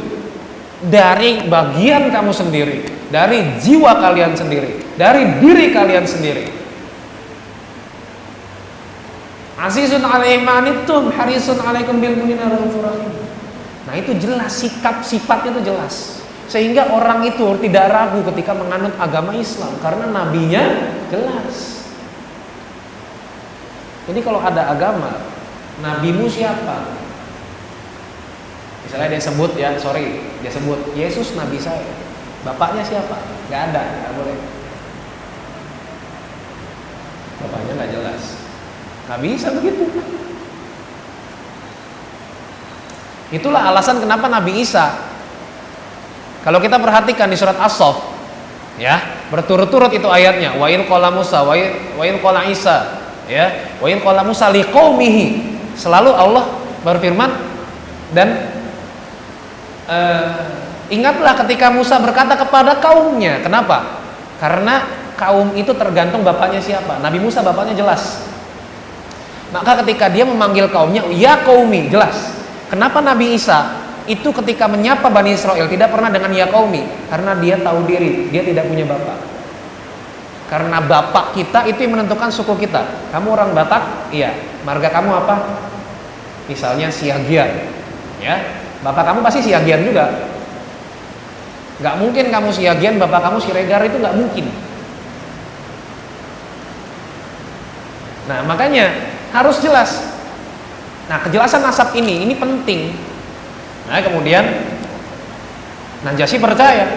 dari bagian kamu sendiri, dari jiwa kalian sendiri, dari diri kalian sendiri. Azizun 'alaihi ma anittum harisun 'alaikum bil mu'minina raufur rahim. Nah, itu jelas, sikap sifatnya itu jelas. Sehingga orang itu tidak ragu ketika menganut agama Islam, karena nabinya jelas. Jadi kalau ada agama, nabimu siapa? Misalnya dia sebut dia sebut Yesus nabi saya. Bapaknya siapa? Gak ada, gak boleh. Bapaknya gak jelas. Gak bisa begitu. Itulah alasan kenapa Nabi Isa, kalau kita perhatikan di surat As-Saff, ya, berturut-turut itu ayatnya. Wa in qala Musa wa in qala Isa, ya. Wa in qala Musa liqaumihi. Selalu Allah berfirman dan ingatlah ketika Musa berkata kepada kaumnya. Kenapa? Karena kaum itu tergantung bapaknya siapa. Nabi Musa bapaknya jelas. Maka ketika dia memanggil kaumnya, ya qaumi, jelas. Kenapa Nabi Isa itu ketika menyapa Bani Israel tidak pernah dengan ya qaumi? Karena dia tahu diri, dia tidak punya bapak. Karena bapak kita itu yang menentukan suku kita. Kamu orang Batak? Iya. Marga kamu apa? misalnya Siagian, ya, bapak kamu pasti Siagian juga. Nggak mungkin kamu Siagian, bapak kamu Siregar, itu nggak mungkin. Nah, makanya harus jelas. Nah, kejelasan nasab ini penting. Nah, kemudian Najasyi percaya,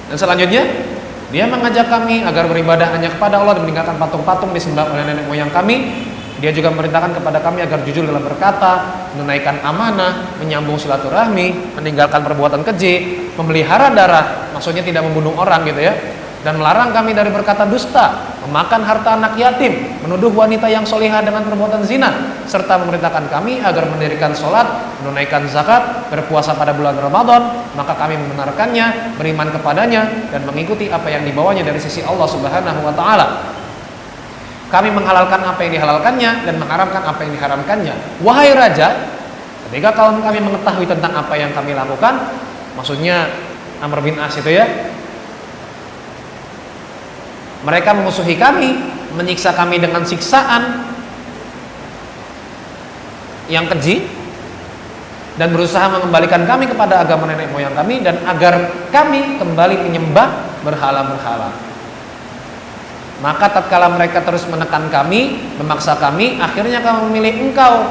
dan selanjutnya dia mengajak kami agar beribadah hanya kepada Allah dan meninggalkan patung-patung disembah oleh nenek moyang kami. Dia juga memerintahkan kepada kami agar jujur dalam berkata, menunaikan amanah, menyambung silaturahmi, meninggalkan perbuatan keji, memelihara darah, maksudnya tidak membunuh orang gitu ya, dan melarang kami dari berkata dusta, memakan harta anak yatim, menuduh wanita yang solihah dengan perbuatan zina, serta memerintahkan kami agar mendirikan sholat, menunaikan zakat, berpuasa pada bulan Ramadan. Maka kami membenarkannya, beriman kepadanya, dan mengikuti apa yang dibawanya dari sisi Allah Subhanahu wa Ta'ala. Kami menghalalkan apa yang dihalalkannya dan mengharamkan apa yang diharamkannya. Wahai raja, ketika kaum kami mengetahui tentang apa yang kami lakukan, maksudnya Amr bin As itu ya, mereka memusuhi kami, menyiksa kami dengan siksaan yang keji, dan berusaha mengembalikan kami kepada agama nenek moyang kami, dan agar kami kembali menyembah berhala-berhala. Maka tatkala mereka terus menekan kami, memaksa kami, akhirnya kami memilih engkau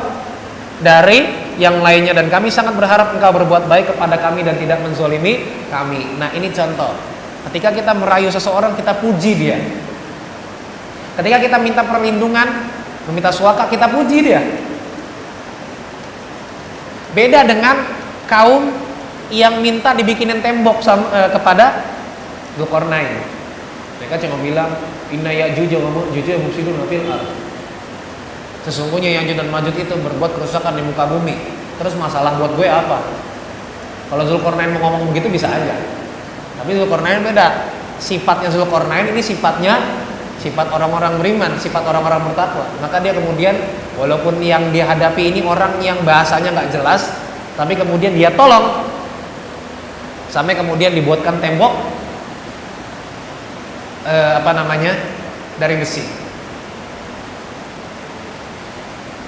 dari yang lainnya, dan kami sangat berharap engkau berbuat baik kepada kami dan tidak menzolimi kami. Nah, ini contoh. Ketika kita merayu seseorang, kita puji dia. Ketika kita minta perlindungan, meminta suaka, kita puji dia. Beda dengan kaum yang minta dibikinin tembok kepada Dzulqarnain. Mereka cuma bilang, inna Ya'juj wa Ma'juj mufsidun fil ardh. Sesungguhnya Ya'juj dan Ma'juj itu berbuat kerusakan di muka bumi. Terus masalah buat gue apa? Kalau Dzulqarnain mau ngomong begitu bisa aja. Tapi Dzulqarnain beda. Sifatnya Dzulqarnain ini sifat orang-orang beriman, sifat orang-orang bertakwa. Maka dia kemudian, walaupun yang dia hadapi ini orang yang bahasanya nggak jelas, tapi kemudian dia tolong, sampai kemudian dibuatkan tembok dari besi.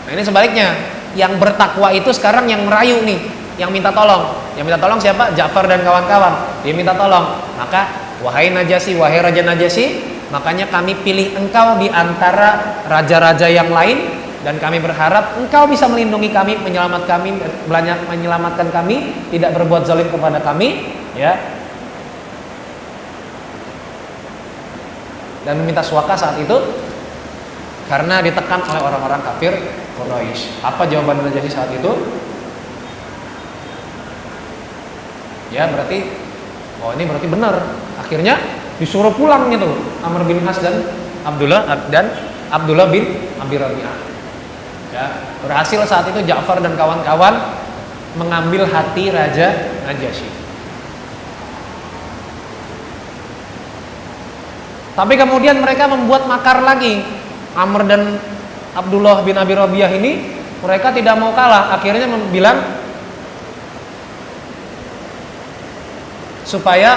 Nah, ini sebaliknya, yang bertakwa itu sekarang yang merayu nih, yang minta tolong. Yang minta tolong siapa? Ja'far dan kawan-kawan. Dia minta tolong. Maka, wahai Najasyi, wahai Raja Najasyi, makanya kami pilih engkau di antara raja-raja yang lain, dan kami berharap engkau bisa melindungi kami, menyelamatkan kami, tidak berbuat zalim kepada kami, ya. Dan meminta suaka saat itu karena ditekan oleh orang-orang kafir Quraisy. Apa jawaban Najasyi saat itu? Ya, berarti ini berarti benar. Akhirnya disuruh pulang gitu Amr bin As dan Abdullah bin Abi Rabi'ah. Ya, berhasil saat itu Ja'far dan kawan-kawan mengambil hati Raja Najasyi. Tapi kemudian mereka membuat makar lagi. Amr dan Abdullah bin Abi Rabi'ah ini, mereka tidak mau kalah. Akhirnya bilang supaya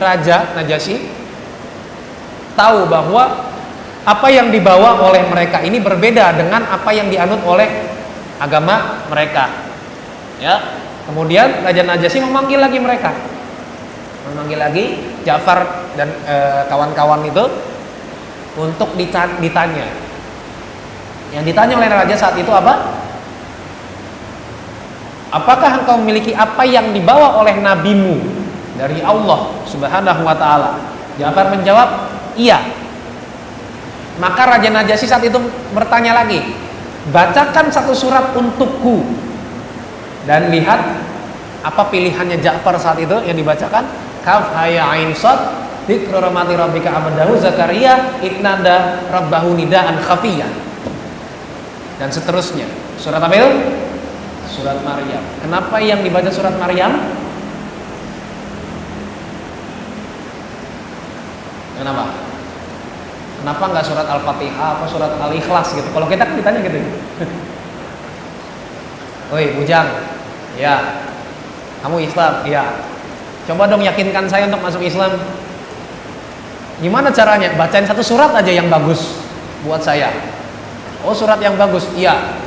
Raja Najasyi tahu bahwa apa yang dibawa oleh mereka ini berbeda dengan apa yang dianut oleh agama mereka. Ya. Kemudian Raja Najasyi memanggil lagi mereka. Memanggil lagi Ja'far dan kawan-kawan itu untuk ditanya. Yang ditanya oleh raja saat itu apa? Apakah engkau memiliki apa yang dibawa oleh nabimu dari Allah Subhanahu wa Ta'ala? Ja'far menjawab, iya. Maka Raja Najasyi saat itu bertanya lagi, bacakan satu surat untukku. Dan lihat apa pilihannya Ja'far saat itu yang dibacakan. Kaf haya ain sad dzikru rahmati rabbika abdahu Zakaria idnada rabbahu nidaan khafiyah. Dan seterusnya. Surat apa itu? Surat Maryam. Kenapa yang dibaca surat Maryam? Kenapa? Kenapa nggak surat Al-Fatihah apa surat Al-Ikhlas gitu? Kalau kita kan ditanya gitu. Woi, Bujang. Ya. Kamu Islam? Iya. Coba dong yakinkan saya untuk masuk Islam. Gimana caranya? Bacain satu surat aja yang bagus buat saya. Oh, surat yang bagus. Iya.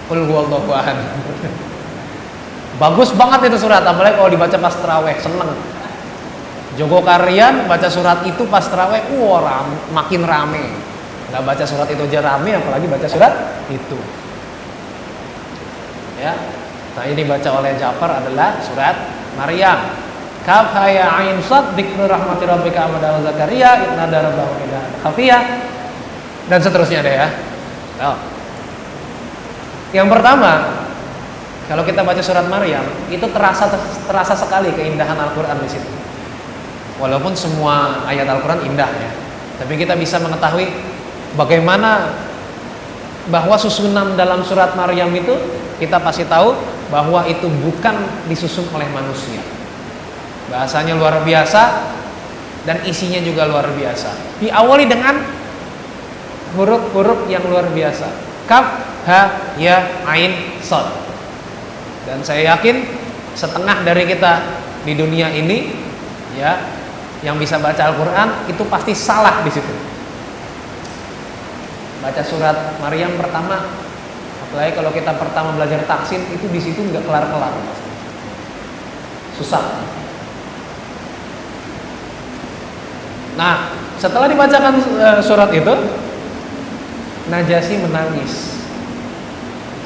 Qul huwallahu ahad. Bagus banget itu surat, apalagi kalau dibaca pas tarawih, seneng. Jogo Karian baca surat itu pas tarawih, makin rame. Nggak baca surat itu aja rame, apalagi baca surat itu. Ya. Nah, ini baca oleh Ja'far adalah surat Maryam. Kaf ha ya ain sad dzikru rahmati rabbika wa Zakaria idnada rabbahu nidaan khafiyah, dan seterusnya deh ya. Nah. Yang pertama, kalau kita baca surat Maryam, itu terasa sekali keindahan Al-Qur'an di situ. Walaupun semua ayat Al-Qur'an indah ya, tapi kita bisa mengetahui bagaimana bahwa susunan dalam surat Maryam itu, kita pasti tahu bahwa itu bukan disusun oleh manusia. Bahasanya luar biasa dan isinya juga luar biasa. Diawali dengan huruf-huruf yang luar biasa. Kaf, ha, ya, ain, shad. Dan saya yakin setengah dari kita di dunia ini ya yang bisa baca Al-Qur'an itu pasti salah di situ. Baca surat Maryam pertama, apalagi kalau kita pertama belajar taksin, itu di situ nggak kelar-kelar, susah. Nah, setelah dibacakan surat itu, Najasyi menangis.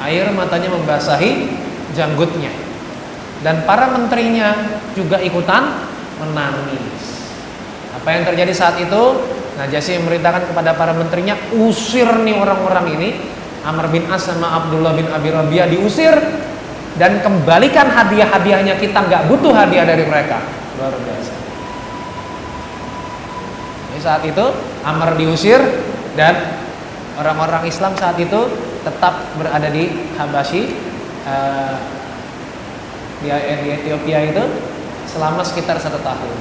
Air matanya membasahi janggutnya, dan para menterinya juga ikutan menangis. Apa yang terjadi saat itu? Najasyi memerintahkan kepada para menterinya, usir nih orang-orang ini, Amr bin As sama Abdullah bin Abi Rabi'ah diusir, dan kembalikan hadiah-hadiahnya, kita nggak butuh hadiah dari mereka. Luar biasa. Jadi saat itu Amr diusir, dan orang-orang Islam saat itu tetap berada di Habasyi, di Ethiopia itu selama sekitar 1 tahun.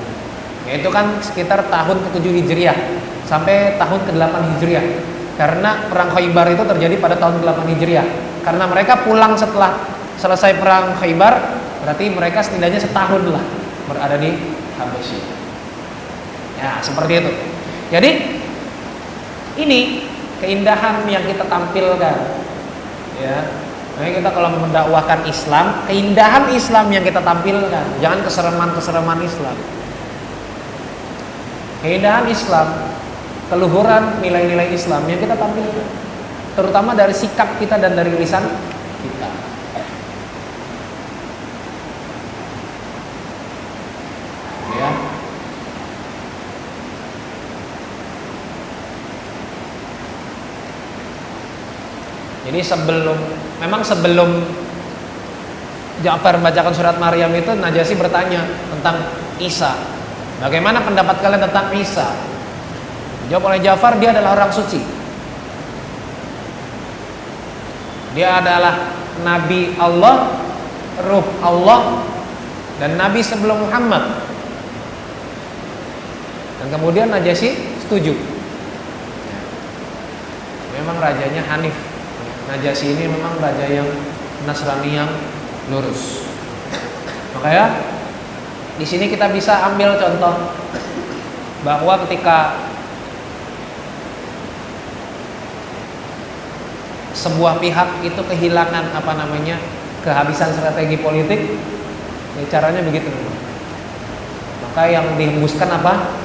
Yaitu kan sekitar tahun ke-7 Hijriah sampai tahun ke-8 Hijriah. Karena perang Khaybar itu terjadi pada tahun ke-8 Hijriah. Karena mereka pulang setelah selesai perang Khaybar, berarti mereka setidaknya setahun lah berada di Habasyi. Ya, seperti itu. Jadi ini keindahan yang kita tampilkan. Ya. Nah, kita kalau mendakwahkan Islam, keindahan Islam yang kita tampilkan, jangan kesereman-kesereman Islam. Keindahan Islam, keluhuran nilai-nilai Islam yang kita tampilkan, terutama dari sikap kita dan dari lisan kita. Ya. Jadi sebelum Ja'far membacakan surat Maryam itu, Najasyi bertanya tentang Isa. Bagaimana pendapat kalian tentang Isa? Jawab oleh Ja'far, dia adalah orang suci. Dia adalah Nabi Allah, Ruh Allah, dan Nabi sebelum Muhammad. Dan kemudian Najasyi setuju. Memang rajanya Hanif. Najasyi ini memang raja yang Nasrani yang lurus. Makanya di sini kita bisa ambil contoh bahwa ketika sebuah pihak itu kehilangan kehabisan strategi politik, ya caranya begitu. Maka yang dihembuskan apa?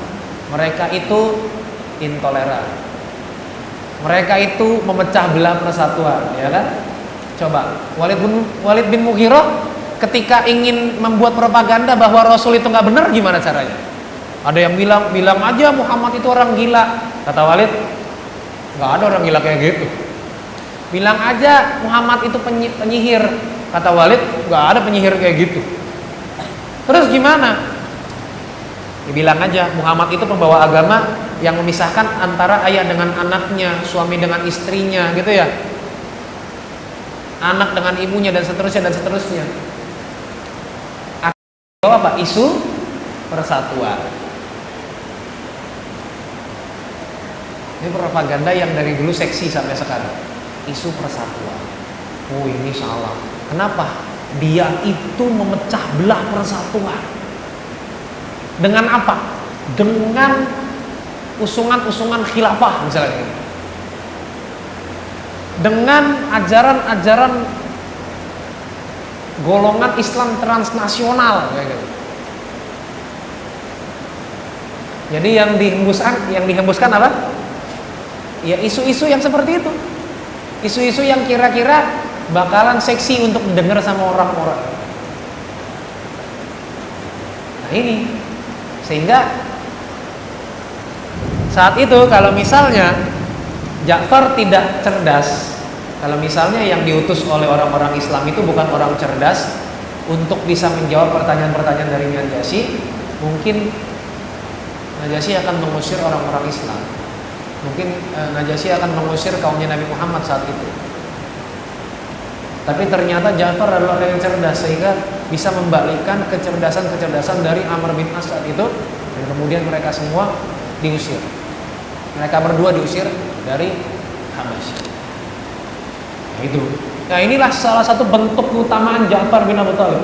Mereka itu intoleran. Mereka itu memecah belah persatuan, ya kan? Coba Walid bin Mughirah ketika ingin membuat propaganda bahwa Rasul itu nggak benar, gimana caranya? Ada yang bilang aja Muhammad itu orang gila. Kata Walid, nggak ada orang gila kayak gitu. Bilang aja Muhammad itu penyihir. Kata Walid, nggak ada penyihir kayak gitu. Terus gimana? Dibilang aja Muhammad itu pembawa agama yang memisahkan antara ayah dengan anaknya, suami dengan istrinya, gitu ya, anak dengan ibunya, dan seterusnya dan seterusnya. Apa? Isu persatuan. Ini propaganda yang dari dulu seksi sampai sekarang. Isu persatuan. Oh, ini salah. Kenapa? Dia itu memecah belah persatuan. Dengan apa? Dengan usungan-usungan khilafah misalnya. dengan ajaran-ajaran golongan Islam transnasional kayak gitu. Jadi yang dihembuskan apa? Ya isu-isu yang seperti itu. Isu-isu yang kira-kira bakalan seksi untuk didengar sama orang-orang. Nah ini, sehingga saat itu kalau misalnya Ja'far tidak cerdas, kalau misalnya yang diutus oleh orang-orang Islam itu bukan orang cerdas untuk bisa menjawab pertanyaan-pertanyaan dari Najasyi, mungkin Najasyi akan mengusir orang-orang Islam. Mungkin Najasyi akan mengusir kaumnya Nabi Muhammad saat itu. Tapi ternyata Ja'far adalah orang yang cerdas sehingga bisa membalikkan kecerdasan-kecerdasan dari Amr bin As saat itu, dan kemudian mereka semua diusir. Mereka berdua diusir dari Habasyah. Nah inilah salah satu bentuk keutamaan Ja'far bin Abi Thalib,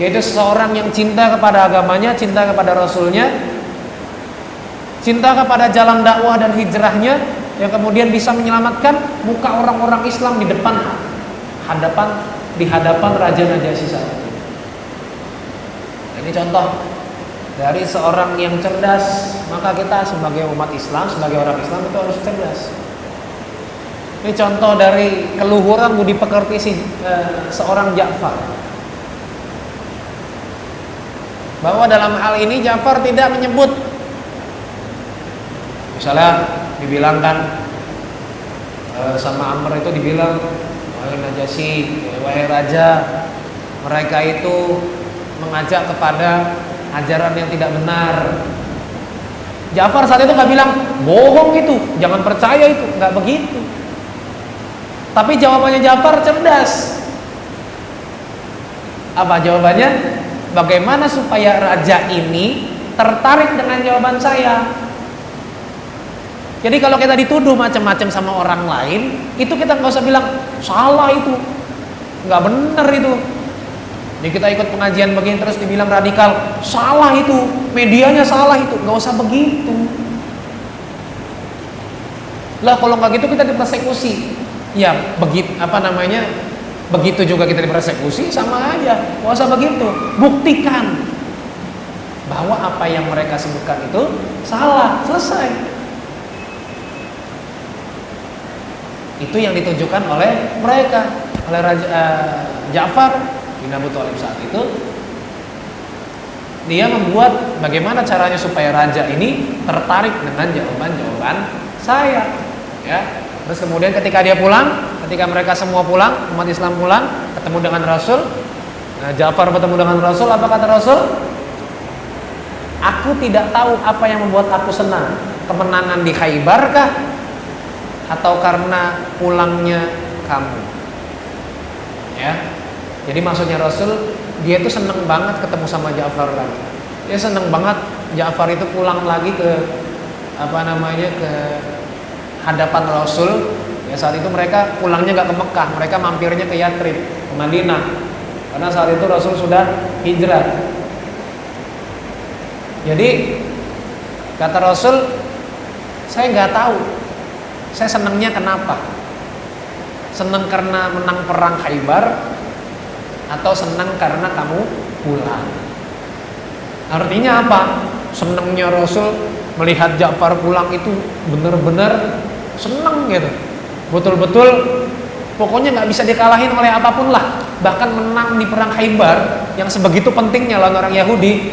yaitu seseorang yang cinta kepada agamanya, cinta kepada Rasulnya, cinta kepada jalan dakwah dan hijrahnya, yang kemudian bisa menyelamatkan muka orang-orang Islam di hadapan Raja Najasyi saat itu. Nah, ini contoh dari seorang yang cerdas. Maka kita sebagai umat Islam, sebagai orang Islam itu harus cerdas. Ini contoh dari keluhuran budi pekerti seorang Ja'far. Bahwa dalam hal ini Ja'far tidak menyebut, misalnya dibilangkan sama Amr itu dibilang, wahai Najasyi, wahai raja, mereka itu mengajak kepada ajaran yang tidak benar. Ja'far saat itu nggak bilang bohong itu, jangan percaya itu, nggak begitu. Tapi jawabannya Ja'far cerdas. Apa jawabannya? Bagaimana supaya raja ini tertarik dengan jawaban saya? Jadi kalau kita dituduh macam-macam sama orang lain, itu kita nggak usah bilang salah itu, nggak benar itu. Jadi kita ikut pengajian begini terus dibilang radikal, salah itu, medianya salah itu, nggak usah begitu. Lah kalau nggak gitu kita dipersekusi. Ya begitu juga kita dipersekusi, sama aja, nggak usah begitu. Buktikan bahwa apa yang mereka sebutkan itu salah, selesai. Itu yang ditunjukkan oleh mereka, oleh Ja'far bin Abi Thalib saat itu. Dia membuat bagaimana caranya supaya raja ini tertarik dengan jawaban-jawaban saya, ya. Terus kemudian ketika dia pulang, ketika mereka semua pulang, umat Islam pulang, ketemu dengan Rasul. Nah, Ja'far bertemu dengan Rasul, apa kata Rasul? Aku tidak tahu apa yang membuat aku senang, kemenangan di Khaybar kah? Atau karena pulangnya kamu? Ya. Jadi maksudnya Rasul, dia itu senang banget ketemu sama Ja'far lagi. Dia senang banget Ja'far itu pulang lagi ke ke hadapan Rasul. Ya saat itu mereka pulangnya nggak ke Mekah, mereka mampirnya ke Yathrib, ke Madinah. Karena saat itu Rasul sudah hijrah. Jadi kata Rasul, saya nggak tahu, saya senangnya kenapa? Senang karena menang perang Khaybar atau senang karena kamu pulang? Artinya apa? Senangnya Rasul melihat Ja'far pulang itu benar-benar senang gitu, betul-betul pokoknya nggak bisa dikalahin oleh apapun lah. Bahkan menang di perang Khaybar yang sebegitu pentingnya lawan orang Yahudi,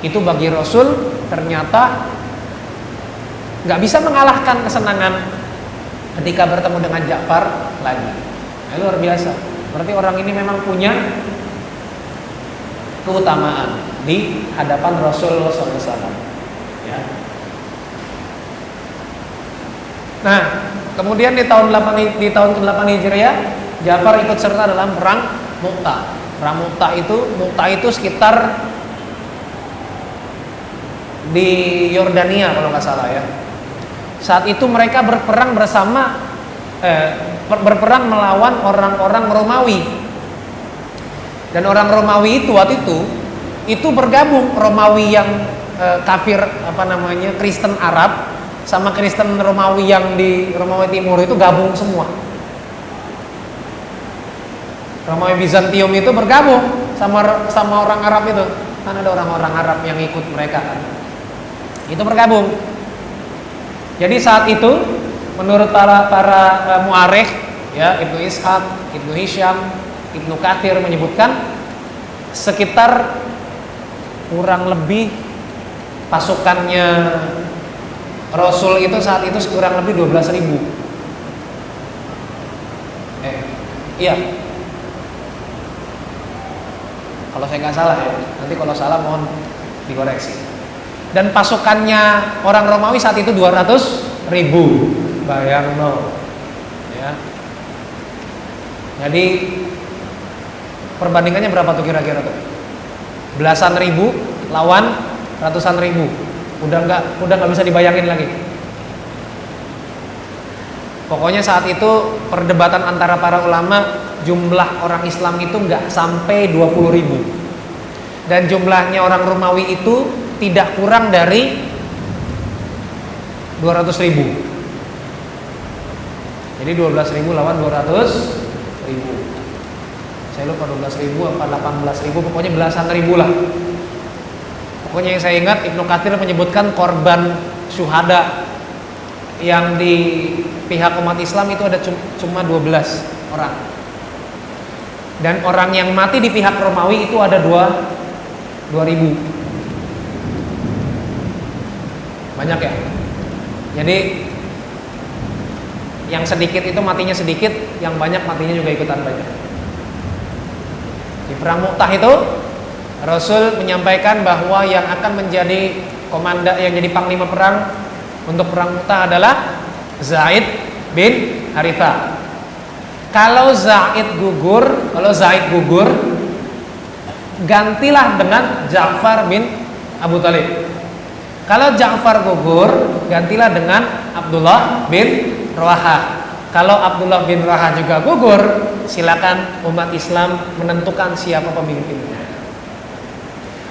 itu bagi Rasul ternyata nggak bisa mengalahkan kesenangan ketika bertemu dengan Ja'far lagi. Nah, luar biasa. Berarti orang ini memang punya keutamaan di hadapan Rasul SAW. Ya. Nah, kemudian di tahun ke-8 Hijriah, Ja'far ikut serta dalam perang Mu'tah. Perang Mu'tah itu sekitar di Yordania kalau nggak salah ya. Saat itu mereka berperang berperang melawan orang-orang Romawi. Dan orang Romawi itu waktu itu bergabung, Romawi yang kafir Kristen Arab sama Kristen Romawi yang di Romawi Timur itu gabung semua. Romawi Bizantium itu bergabung sama orang Arab itu. Kan ada orang-orang Arab yang ikut mereka kan. Itu bergabung. Jadi saat itu menurut para muarikh ya, Ibnu Ishaq, Ibnu Hisham, Ibnu Katsir menyebutkan sekitar kurang lebih pasukannya Rasul itu saat itu kurang lebih 12.000. Iya. Kalau saya nggak salah ya, nanti kalau salah mohon dikoreksi. Dan pasukannya orang Romawi saat itu 200.000. Bayang no. Ya. Jadi perbandingannya berapa tuh kira-kira tuh? Belasan ribu lawan ratusan ribu. Udah nggak bisa dibayangin lagi. Pokoknya saat itu perdebatan antara para ulama, jumlah orang Islam itu nggak sampai 20.000. Dan jumlahnya orang Romawi itu tidak kurang dari 200.000. Jadi 12.000 lawan 200.000. Saya lupa 12.000 apa 18.000, pokoknya belasan ribu lah. Pokoknya yang saya ingat Ibnu Katsir menyebutkan korban syuhada yang di pihak umat Islam itu ada cuma 12 orang. Dan orang yang mati di pihak Romawi itu ada 2.000. Banyak ya. Jadi yang sedikit itu matinya sedikit, yang banyak matinya juga ikutan banyak. Di perang Mu'tah itu Rasul menyampaikan bahwa yang akan menjadi komandan, yang jadi panglima perang untuk perang Mu'tah adalah Zaid bin Haritha. Kalau Zaid gugur, gantilah dengan Ja'far bin Abu Thalib. Kalau Ja'far gugur, gantilah dengan Abdullah bin Rawahah. Kalau Abdullah bin Rawahah juga gugur, silakan umat Islam menentukan siapa pemimpinnya.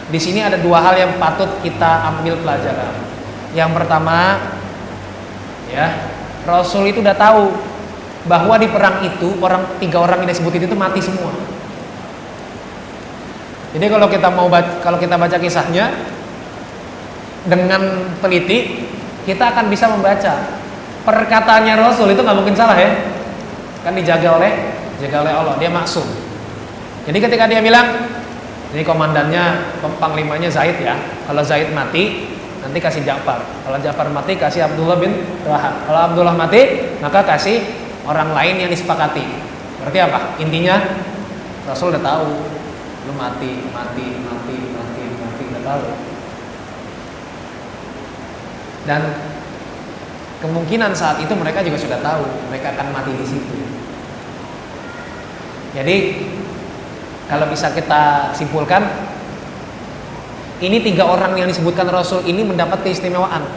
Di sini ada dua hal yang patut kita ambil pelajaran. Yang pertama, ya, Rasul itu udah tahu bahwa di perang itu tiga orang yang disebutin itu mati semua. Jadi kalau kita baca kisahnya dengan teliti, kita akan bisa membaca perkataannya Rasul itu nggak mungkin salah ya, kan dijaga oleh Allah, dia maksum. Jadi ketika dia bilang, ini komandannya, panglimanya Zaid ya, kalau Zaid mati nanti kasih Ja'far, kalau Ja'far mati kasih Abdullah bin Rawahah, kalau Abdullah mati maka kasih orang lain yang disepakati. Berarti apa? Intinya Rasul udah tahu, lu mati, udah tahu. Dan kemungkinan saat itu mereka juga sudah tahu mereka akan mati di situ. Jadi kalau bisa kita simpulkan, ini tiga orang yang disebutkan Rasul ini mendapat keistimewaan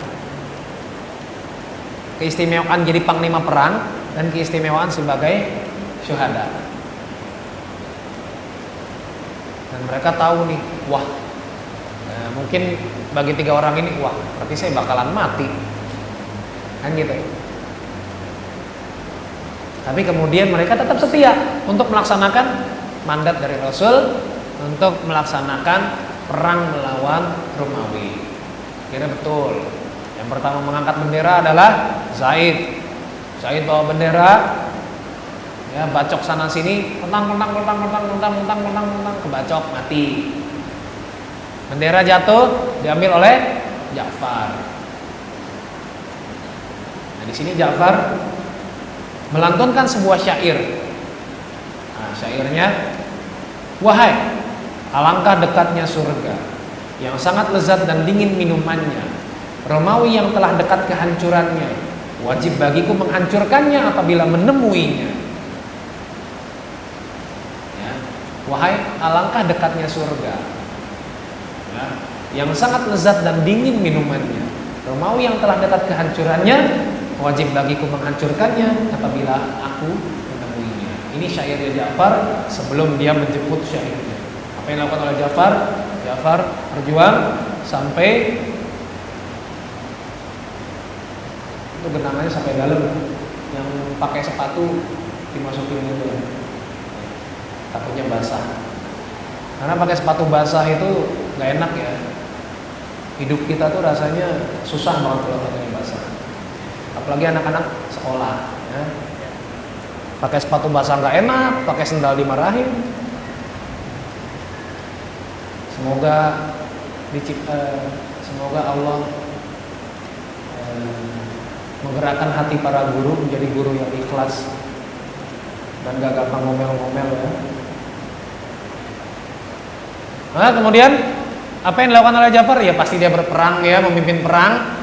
jadi panglima perang dan keistimewaan sebagai syuhada. Dan mereka tahu nih, wah, mungkin bagi tiga orang ini, wah, berarti saya bakalan mati. Kan gitu. Tapi kemudian mereka tetap setia untuk melaksanakan mandat dari Rasul untuk melaksanakan perang melawan Romawi. Kira betul. Yang pertama mengangkat bendera adalah Zaid. Zaid bawa bendera, ya, bacok sana sini, mentang, kebacok, mati. Bendera jatuh, diambil oleh Ja'far. Di sini Ja'far melantunkan sebuah syair. Nah, syairnya, wahai alangkah dekatnya surga yang sangat lezat dan dingin minumannya, Romawi yang telah dekat kehancurannya, wajib bagiku menghancurkannya apabila menemuinya. Ya, wahai alangkah dekatnya surga, ya, yang sangat lezat dan dingin minumannya, Romawi yang telah dekat kehancurannya, wajib bagiku menghancurkannya apabila aku menemuinya. Ini syairnya Ja'far sebelum dia menjemput syairnya. Apa yang dilakukan oleh Ja'far? Ja'far berjuang sampai itu genangannya sampai dalam, yang pakai sepatu dimasukin gitu, takutnya basah. Karena pakai sepatu basah itu nggak enak ya. Hidup kita tuh rasanya susah banget kalau pakainya basah. Apalagi anak-anak sekolah, ya. Pakai sepatu basah nggak enak, pakai sendal dimarahin. Semoga Allah menggerakkan hati para guru menjadi guru yang ikhlas dan gak gampang ngomel-ngomel ya. Nah, kemudian apa yang dilakukan oleh Ja'far? Ya pasti dia berperang ya, memimpin perang.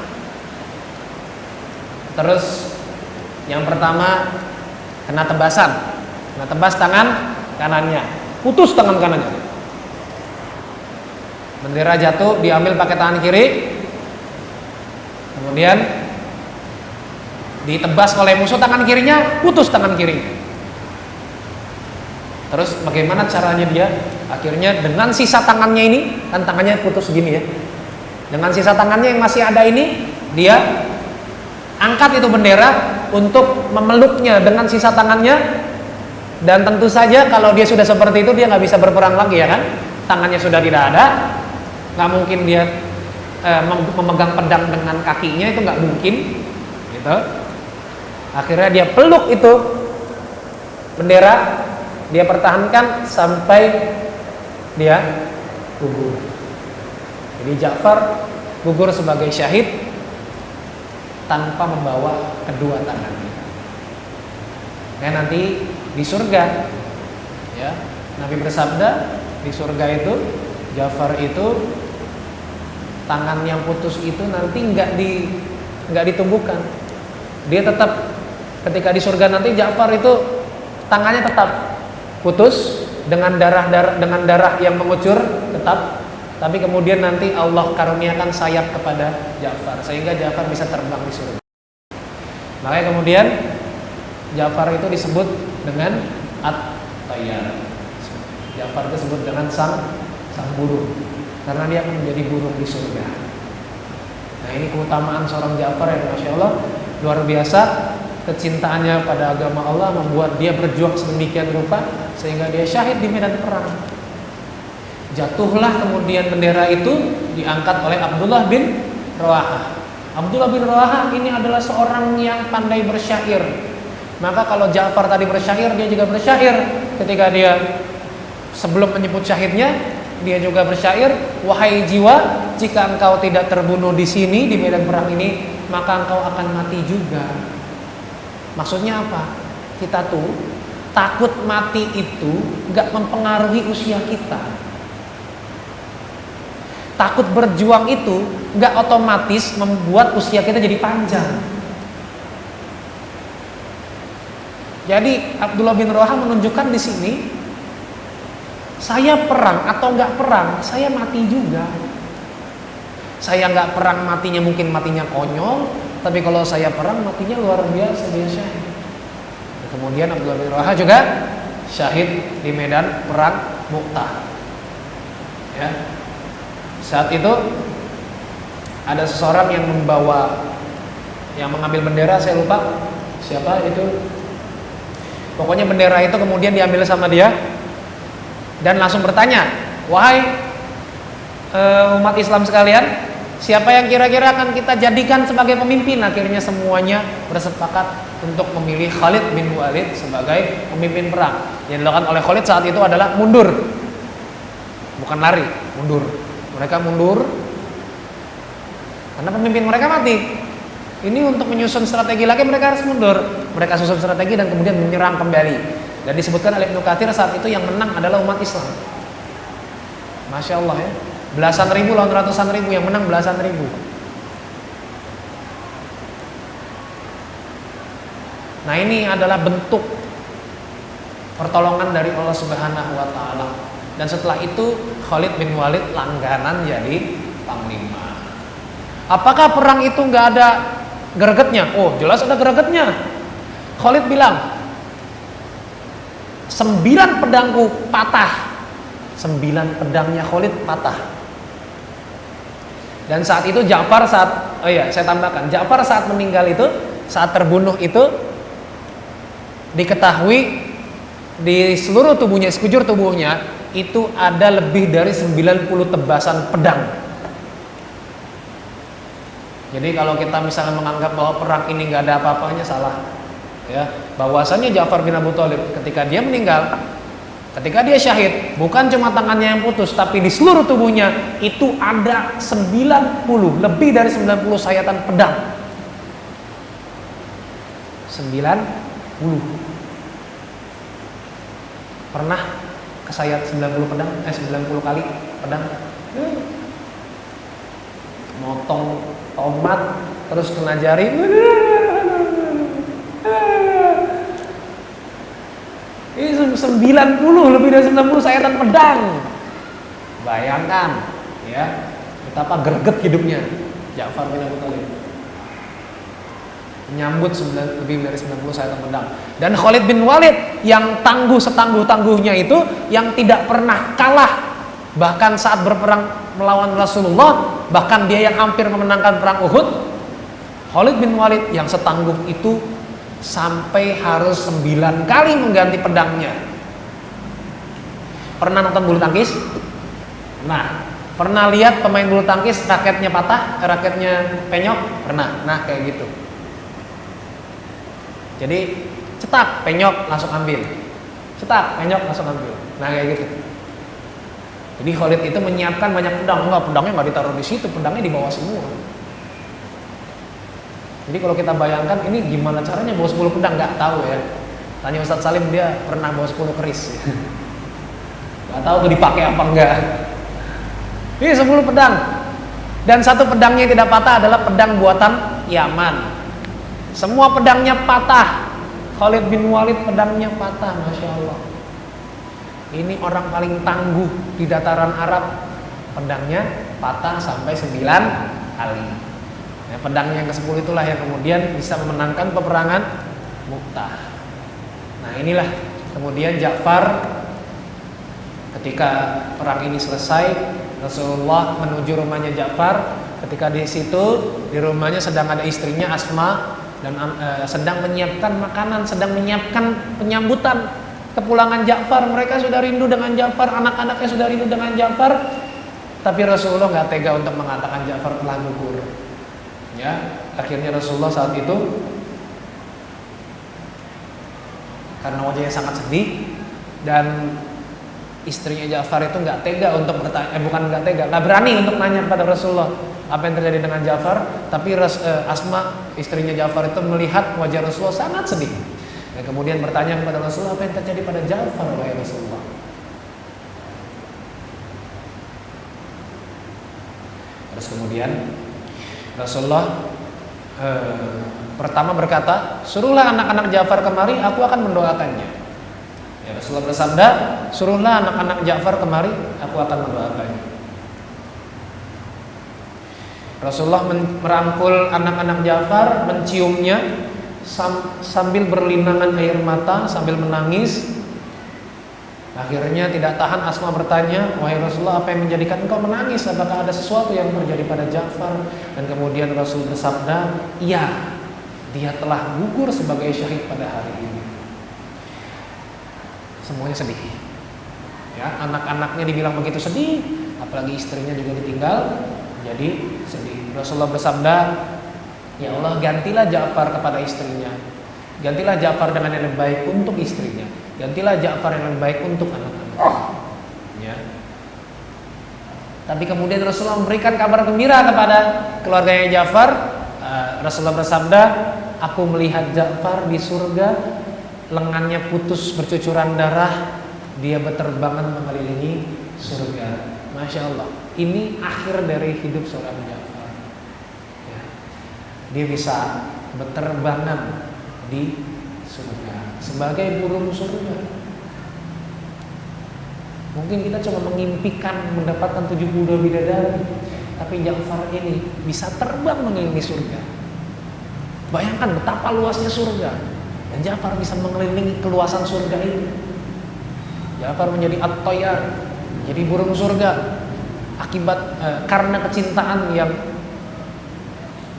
Terus yang pertama kena tebasan, kena tebas tangan kanannya, putus tangan kanannya. Bendera jatuh, diambil pakai tangan kiri, kemudian ditebas oleh musuh tangan kirinya, putus tangan kiri. Terus bagaimana caranya dia? Akhirnya dengan sisa tangannya ini, kan tangannya putus gini ya. Dengan sisa tangannya yang masih ada ini, dia angkat itu bendera untuk memeluknya dengan sisa tangannya. Dan tentu saja kalau dia sudah seperti itu, dia nggak bisa berperang lagi ya kan? Tangannya sudah tidak ada, nggak mungkin dia memegang pedang dengan kakinya, itu nggak mungkin, gitu. Akhirnya dia peluk itu bendera, dia pertahankan sampai dia gugur. Jadi Ja'far gugur sebagai syahid tanpa membawa kedua tangannya. Nah, nanti di surga, ya, Nabi bersabda di surga itu Ja'far itu tangan yang putus itu nanti nggak ditumbuhkan. Dia tetap ketika di surga nanti Ja'far itu tangannya tetap putus dengan darah yang mengucur tetap, tapi kemudian nanti Allah karuniakan sayap kepada Ja'far sehingga Ja'far bisa terbang di surga. Makanya kemudian Ja'far itu disebut dengan At-Tayyar. Ja'far itu disebut dengan sang burung karena dia akan menjadi burung di surga. Nah, ini keutamaan seorang Ja'far ya, Masya Allah, luar biasa. Kecintaannya pada agama Allah membuat dia berjuang sedemikian rupa sehingga dia syahid di medan perang. Jatuhlah kemudian bendera itu diangkat oleh Abdullah bin Rawahah. Abdullah bin Rawahah ini adalah seorang yang pandai bersyair. Maka kalau Ja'far tadi bersyair, dia juga bersyair. Ketika dia sebelum menyebut syahidnya, dia juga bersyair, wahai jiwa, jika engkau tidak terbunuh di sini di medan perang ini, maka engkau akan mati juga. Maksudnya apa? Kita tuh takut mati itu gak mempengaruhi usia kita. Takut berjuang itu gak otomatis membuat usia kita jadi panjang. Jadi Abdullah bin Rawahah menunjukkan di sini, saya perang atau nggak perang, saya mati juga. Saya nggak perang matinya mungkin matinya konyol, tapi kalau saya perang matinya luar biasa, dia syahid. Kemudian Abdullah bin Rawahah juga syahid di medan perang Mu'tah. Ya. Saat itu ada seseorang yang mengambil bendera, saya lupa siapa itu. Pokoknya bendera itu kemudian diambil sama dia dan langsung bertanya, wahai umat Islam sekalian, siapa yang kira-kira akan kita jadikan sebagai pemimpin? Akhirnya semuanya bersepakat untuk memilih Khalid bin Walid sebagai pemimpin perang. Yang dilakukan oleh Khalid saat itu adalah mundur, bukan lari, mundur. Mereka mundur karena pemimpin mereka mati. Ini untuk menyusun strategi lagi, mereka harus mundur. Mereka susun strategi dan kemudian menyerang kembali. Dan disebutkan oleh Ibnu Katsir saat itu yang menang adalah umat Islam. Masya Allah ya, belasan ribu lawan ratusan ribu, yang menang belasan ribu. Nah, ini adalah bentuk pertolongan dari Allah Subhanahu wa Ta'ala. Dan setelah itu Khalid bin Walid langganan jadi panglima. Apakah perang itu nggak ada gregetnya? Oh, jelas ada gregetnya. Khalid bilang, 9 pedangku patah. 9 pedangnya Khalid patah. Dan saat itu Ja'far saya tambahkan, Ja'far saat meninggal itu saat terbunuh itu diketahui di seluruh tubuhnya, sekujur tubuhnya itu ada lebih dari 90 tebasan pedang. Jadi kalau kita misalnya menganggap bahwa perang ini nggak ada apa-apanya, salah. Ya, bahwasanya Ja'far bin Abu Thalib ketika dia meninggal, ketika dia syahid, bukan cuma tangannya yang putus, tapi di seluruh tubuhnya itu ada 90, lebih dari 90 sayatan pedang. 90. Pernah kesayat 90 pedang? 90 kali pedang? Motong tomat terus kena jari. Ini 90, lebih dari 90 sayatan pedang. Bayangkan ya, betapa greget hidupnya Ja'far bin Abu Thalib. Menyambut lebih dari 90 sayatan pedang. Dan Khalid bin Walid yang tangguh setangguh-tangguhnya itu, yang tidak pernah kalah, bahkan saat berperang melawan Rasulullah, bahkan dia yang hampir memenangkan perang Uhud. Khalid bin Walid yang setangguh itu sampai harus 9 kali mengganti pedangnya. Pernah nonton bulu tangkis? Nah, pernah lihat pemain bulu tangkis raketnya patah, raketnya penyok? Pernah. Nah, kayak gitu. Jadi cetak, penyok, langsung ambil. Cetak, penyok, langsung ambil. Nah, kayak gitu. Jadi Khalid itu menyiapkan banyak pedang. Enggak, pedangnya nggak ditaruh di situ, pedangnya di bawah semua. Jadi kalau kita bayangkan ini gimana caranya bawa 10 pedang, nggak tahu ya. Tanya Ustadz Salim, dia pernah bawa 10 keris. Nggak tahu tuh dipakai apa enggak. Ini 10 pedang. Dan satu pedangnya yang tidak patah adalah pedang buatan Yaman. Semua pedangnya patah. Khalid bin Walid pedangnya patah, Masya Allah. Ini orang paling tangguh di dataran Arab. Pedangnya patah sampai 9 kali. Ya, pedang yang ke-10 itulah yang kemudian bisa memenangkan peperangan Mu'tah. Nah, inilah kemudian Ja'far ketika perang ini selesai, Rasulullah menuju rumahnya Ja'far. Ketika di situ, di rumahnya sedang ada istrinya Asma dan sedang menyiapkan makanan, sedang menyiapkan penyambutan kepulangan Ja'far. Mereka sudah rindu dengan Ja'far, anak-anaknya sudah rindu dengan Ja'far. Tapi Rasulullah nggak tega untuk mengatakan Ja'far telah gugur. Ya, akhirnya Rasulullah saat itu karena wajahnya sangat sedih dan istrinya Ja'far itu nggak tega untuk bertanya, nggak berani untuk nanya kepada Rasulullah apa yang terjadi dengan Ja'far. Tapi Asma, istrinya Ja'far itu melihat wajah Rasulullah sangat sedih dan kemudian bertanya kepada Rasulullah, apa yang terjadi pada Ja'far, wahai Rasulullah? Terus kemudian Rasulullah pertama berkata, suruhlah anak-anak Ja'far kemari, aku akan mendoakannya. Ya, Rasulullah bersabda, suruhlah anak-anak Ja'far kemari, aku akan mendoakannya. Rasulullah merangkul anak-anak Ja'far, menciumnya sambil berlinangan air mata, sambil menangis. Akhirnya tidak tahan, Asma bertanya, wahai Rasulullah, apa yang menjadikan engkau menangis? Apakah ada sesuatu yang terjadi pada Ja'far? Dan kemudian Rasul bersabda, iya, dia telah gugur sebagai syahid pada hari ini. Semuanya sedih. Ya, anak-anaknya dibilang begitu sedih, apalagi istrinya juga ditinggal, jadi sedih. Rasulullah bersabda, ya Allah, gantilah Ja'far kepada istrinya. Gantilah Ja'far dengan yang lebih baik untuk istrinya. Gantilah Ja'far yang lebih baik untuk anak-anak. Ya. Tapi kemudian Rasulullah memberikan kabar gembira kepada keluarganya Ja'far. Rasulullah bersabda, aku melihat Ja'far di surga, lengannya putus bercucuran darah, dia berterbangan mengelilingi surga. Masya Allah, ini akhir dari hidup seorang Ja'far. Ya. Dia bisa berterbangan di surga sebagai burung surga. Mungkin kita cuma mengimpikan mendapatkan 72 bidadari, tapi Ja'far ini bisa terbang mengelilingi surga. Bayangkan betapa luasnya surga, dan Ja'far bisa mengelilingi keluasan surga ini. Ja'far menjadi at-tayyar, jadi burung surga akibat karena kecintaan yang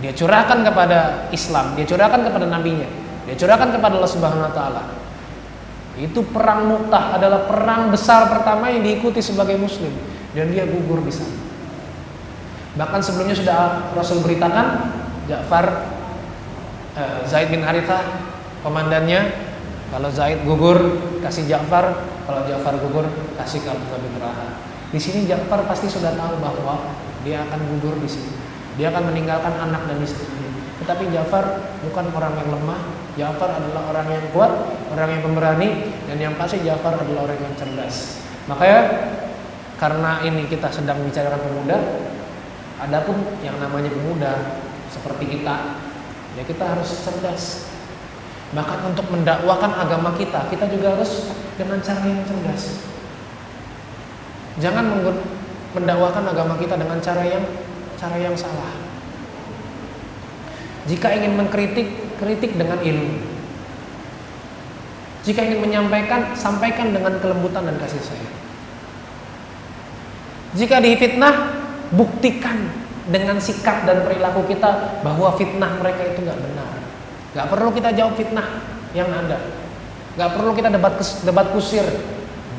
Dia curahkan kepada Islam, dia curahkan kepada nabinya, dia curahkan kepada Allah Subhanahu wa taala. Itu perang Mu'tah adalah perang besar pertama yang diikuti sebagai muslim, dan dia gugur di sana. Bahkan sebelumnya sudah Rasul beritakan Ja'far, Zaid bin Harithah komandannya, kalau Zaid gugur kasih Ja'far, kalau Ja'far gugur kasih ke Abdullah bin Rawaha. Di sini Ja'far pasti sudah tahu bahwa dia akan gugur di sini. Dia akan meninggalkan anak dan istrinya. Tetapi Ja'far bukan orang yang lemah. Ja'far adalah orang yang kuat, orang yang pemberani, dan yang pasti Ja'far adalah orang yang cerdas. Makanya karena ini kita sedang membicarakan pemuda, adapun yang namanya pemuda seperti kita, ya kita harus cerdas. Bahkan untuk mendakwakan agama kita, kita juga harus dengan cara yang cerdas. Jangan mendakwakan agama kita dengan cara yang salah. Jika ingin mengkritik, kritik dengan ilmu. Jika ingin menyampaikan, sampaikan dengan kelembutan dan kasih sayang. Jika difitnah, buktikan dengan sikap dan perilaku kita bahwa fitnah mereka itu gak benar. Gak perlu kita jawab fitnah yang ada. Gak perlu kita debat kusir,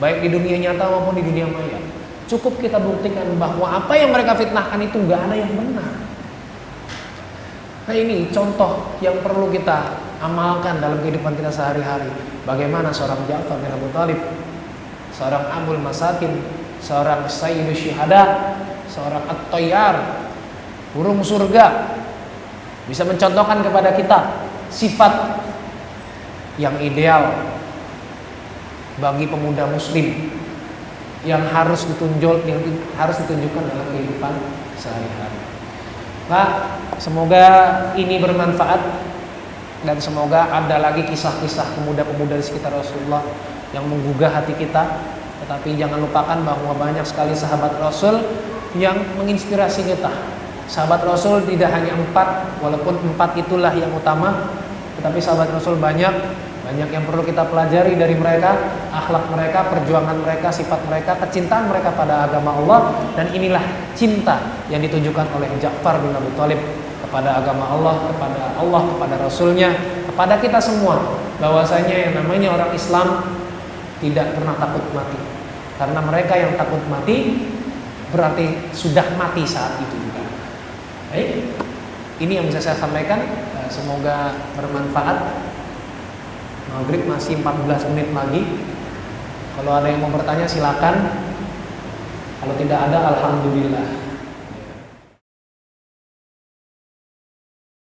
baik di dunia nyata maupun di dunia maya. Cukup kita buktikan bahwa apa yang mereka fitnahkan itu gak ada yang benar. Nah ini contoh yang perlu kita amalkan dalam kehidupan kita sehari-hari. Bagaimana seorang Ja'far bin Abu Thalib, seorang Abul Masakin, seorang Sayyidus Syuhada, seorang At-Tayyar, burung surga, bisa mencontohkan kepada kita sifat yang ideal bagi pemuda muslim yang harus ditunjukkan dalam kehidupan sehari-hari. Nah, semoga ini bermanfaat dan semoga ada lagi kisah-kisah pemuda-pemuda di sekitar Rasulullah yang menggugah hati kita. Tetapi jangan lupakan bahwa banyak sekali sahabat Rasul yang menginspirasi kita. Sahabat Rasul tidak hanya 4, walaupun 4 itulah yang utama, tetapi sahabat Rasul banyak yang perlu kita pelajari dari mereka, akhlak mereka, perjuangan mereka, sifat mereka, kecintaan mereka pada agama Allah. Dan inilah cinta yang ditunjukkan oleh Ja'far bin Abi Thalib kepada agama Allah, kepada Rasulnya, kepada kita semua, bahwasanya yang namanya orang Islam tidak pernah takut mati. Karena mereka yang takut mati berarti sudah mati saat itu juga. Baik, ini yang bisa saya sampaikan. Semoga bermanfaat. Maghrib masih 14 menit lagi. Kalau ada yang mau bertanya silakan. Kalau tidak ada, alhamdulillah.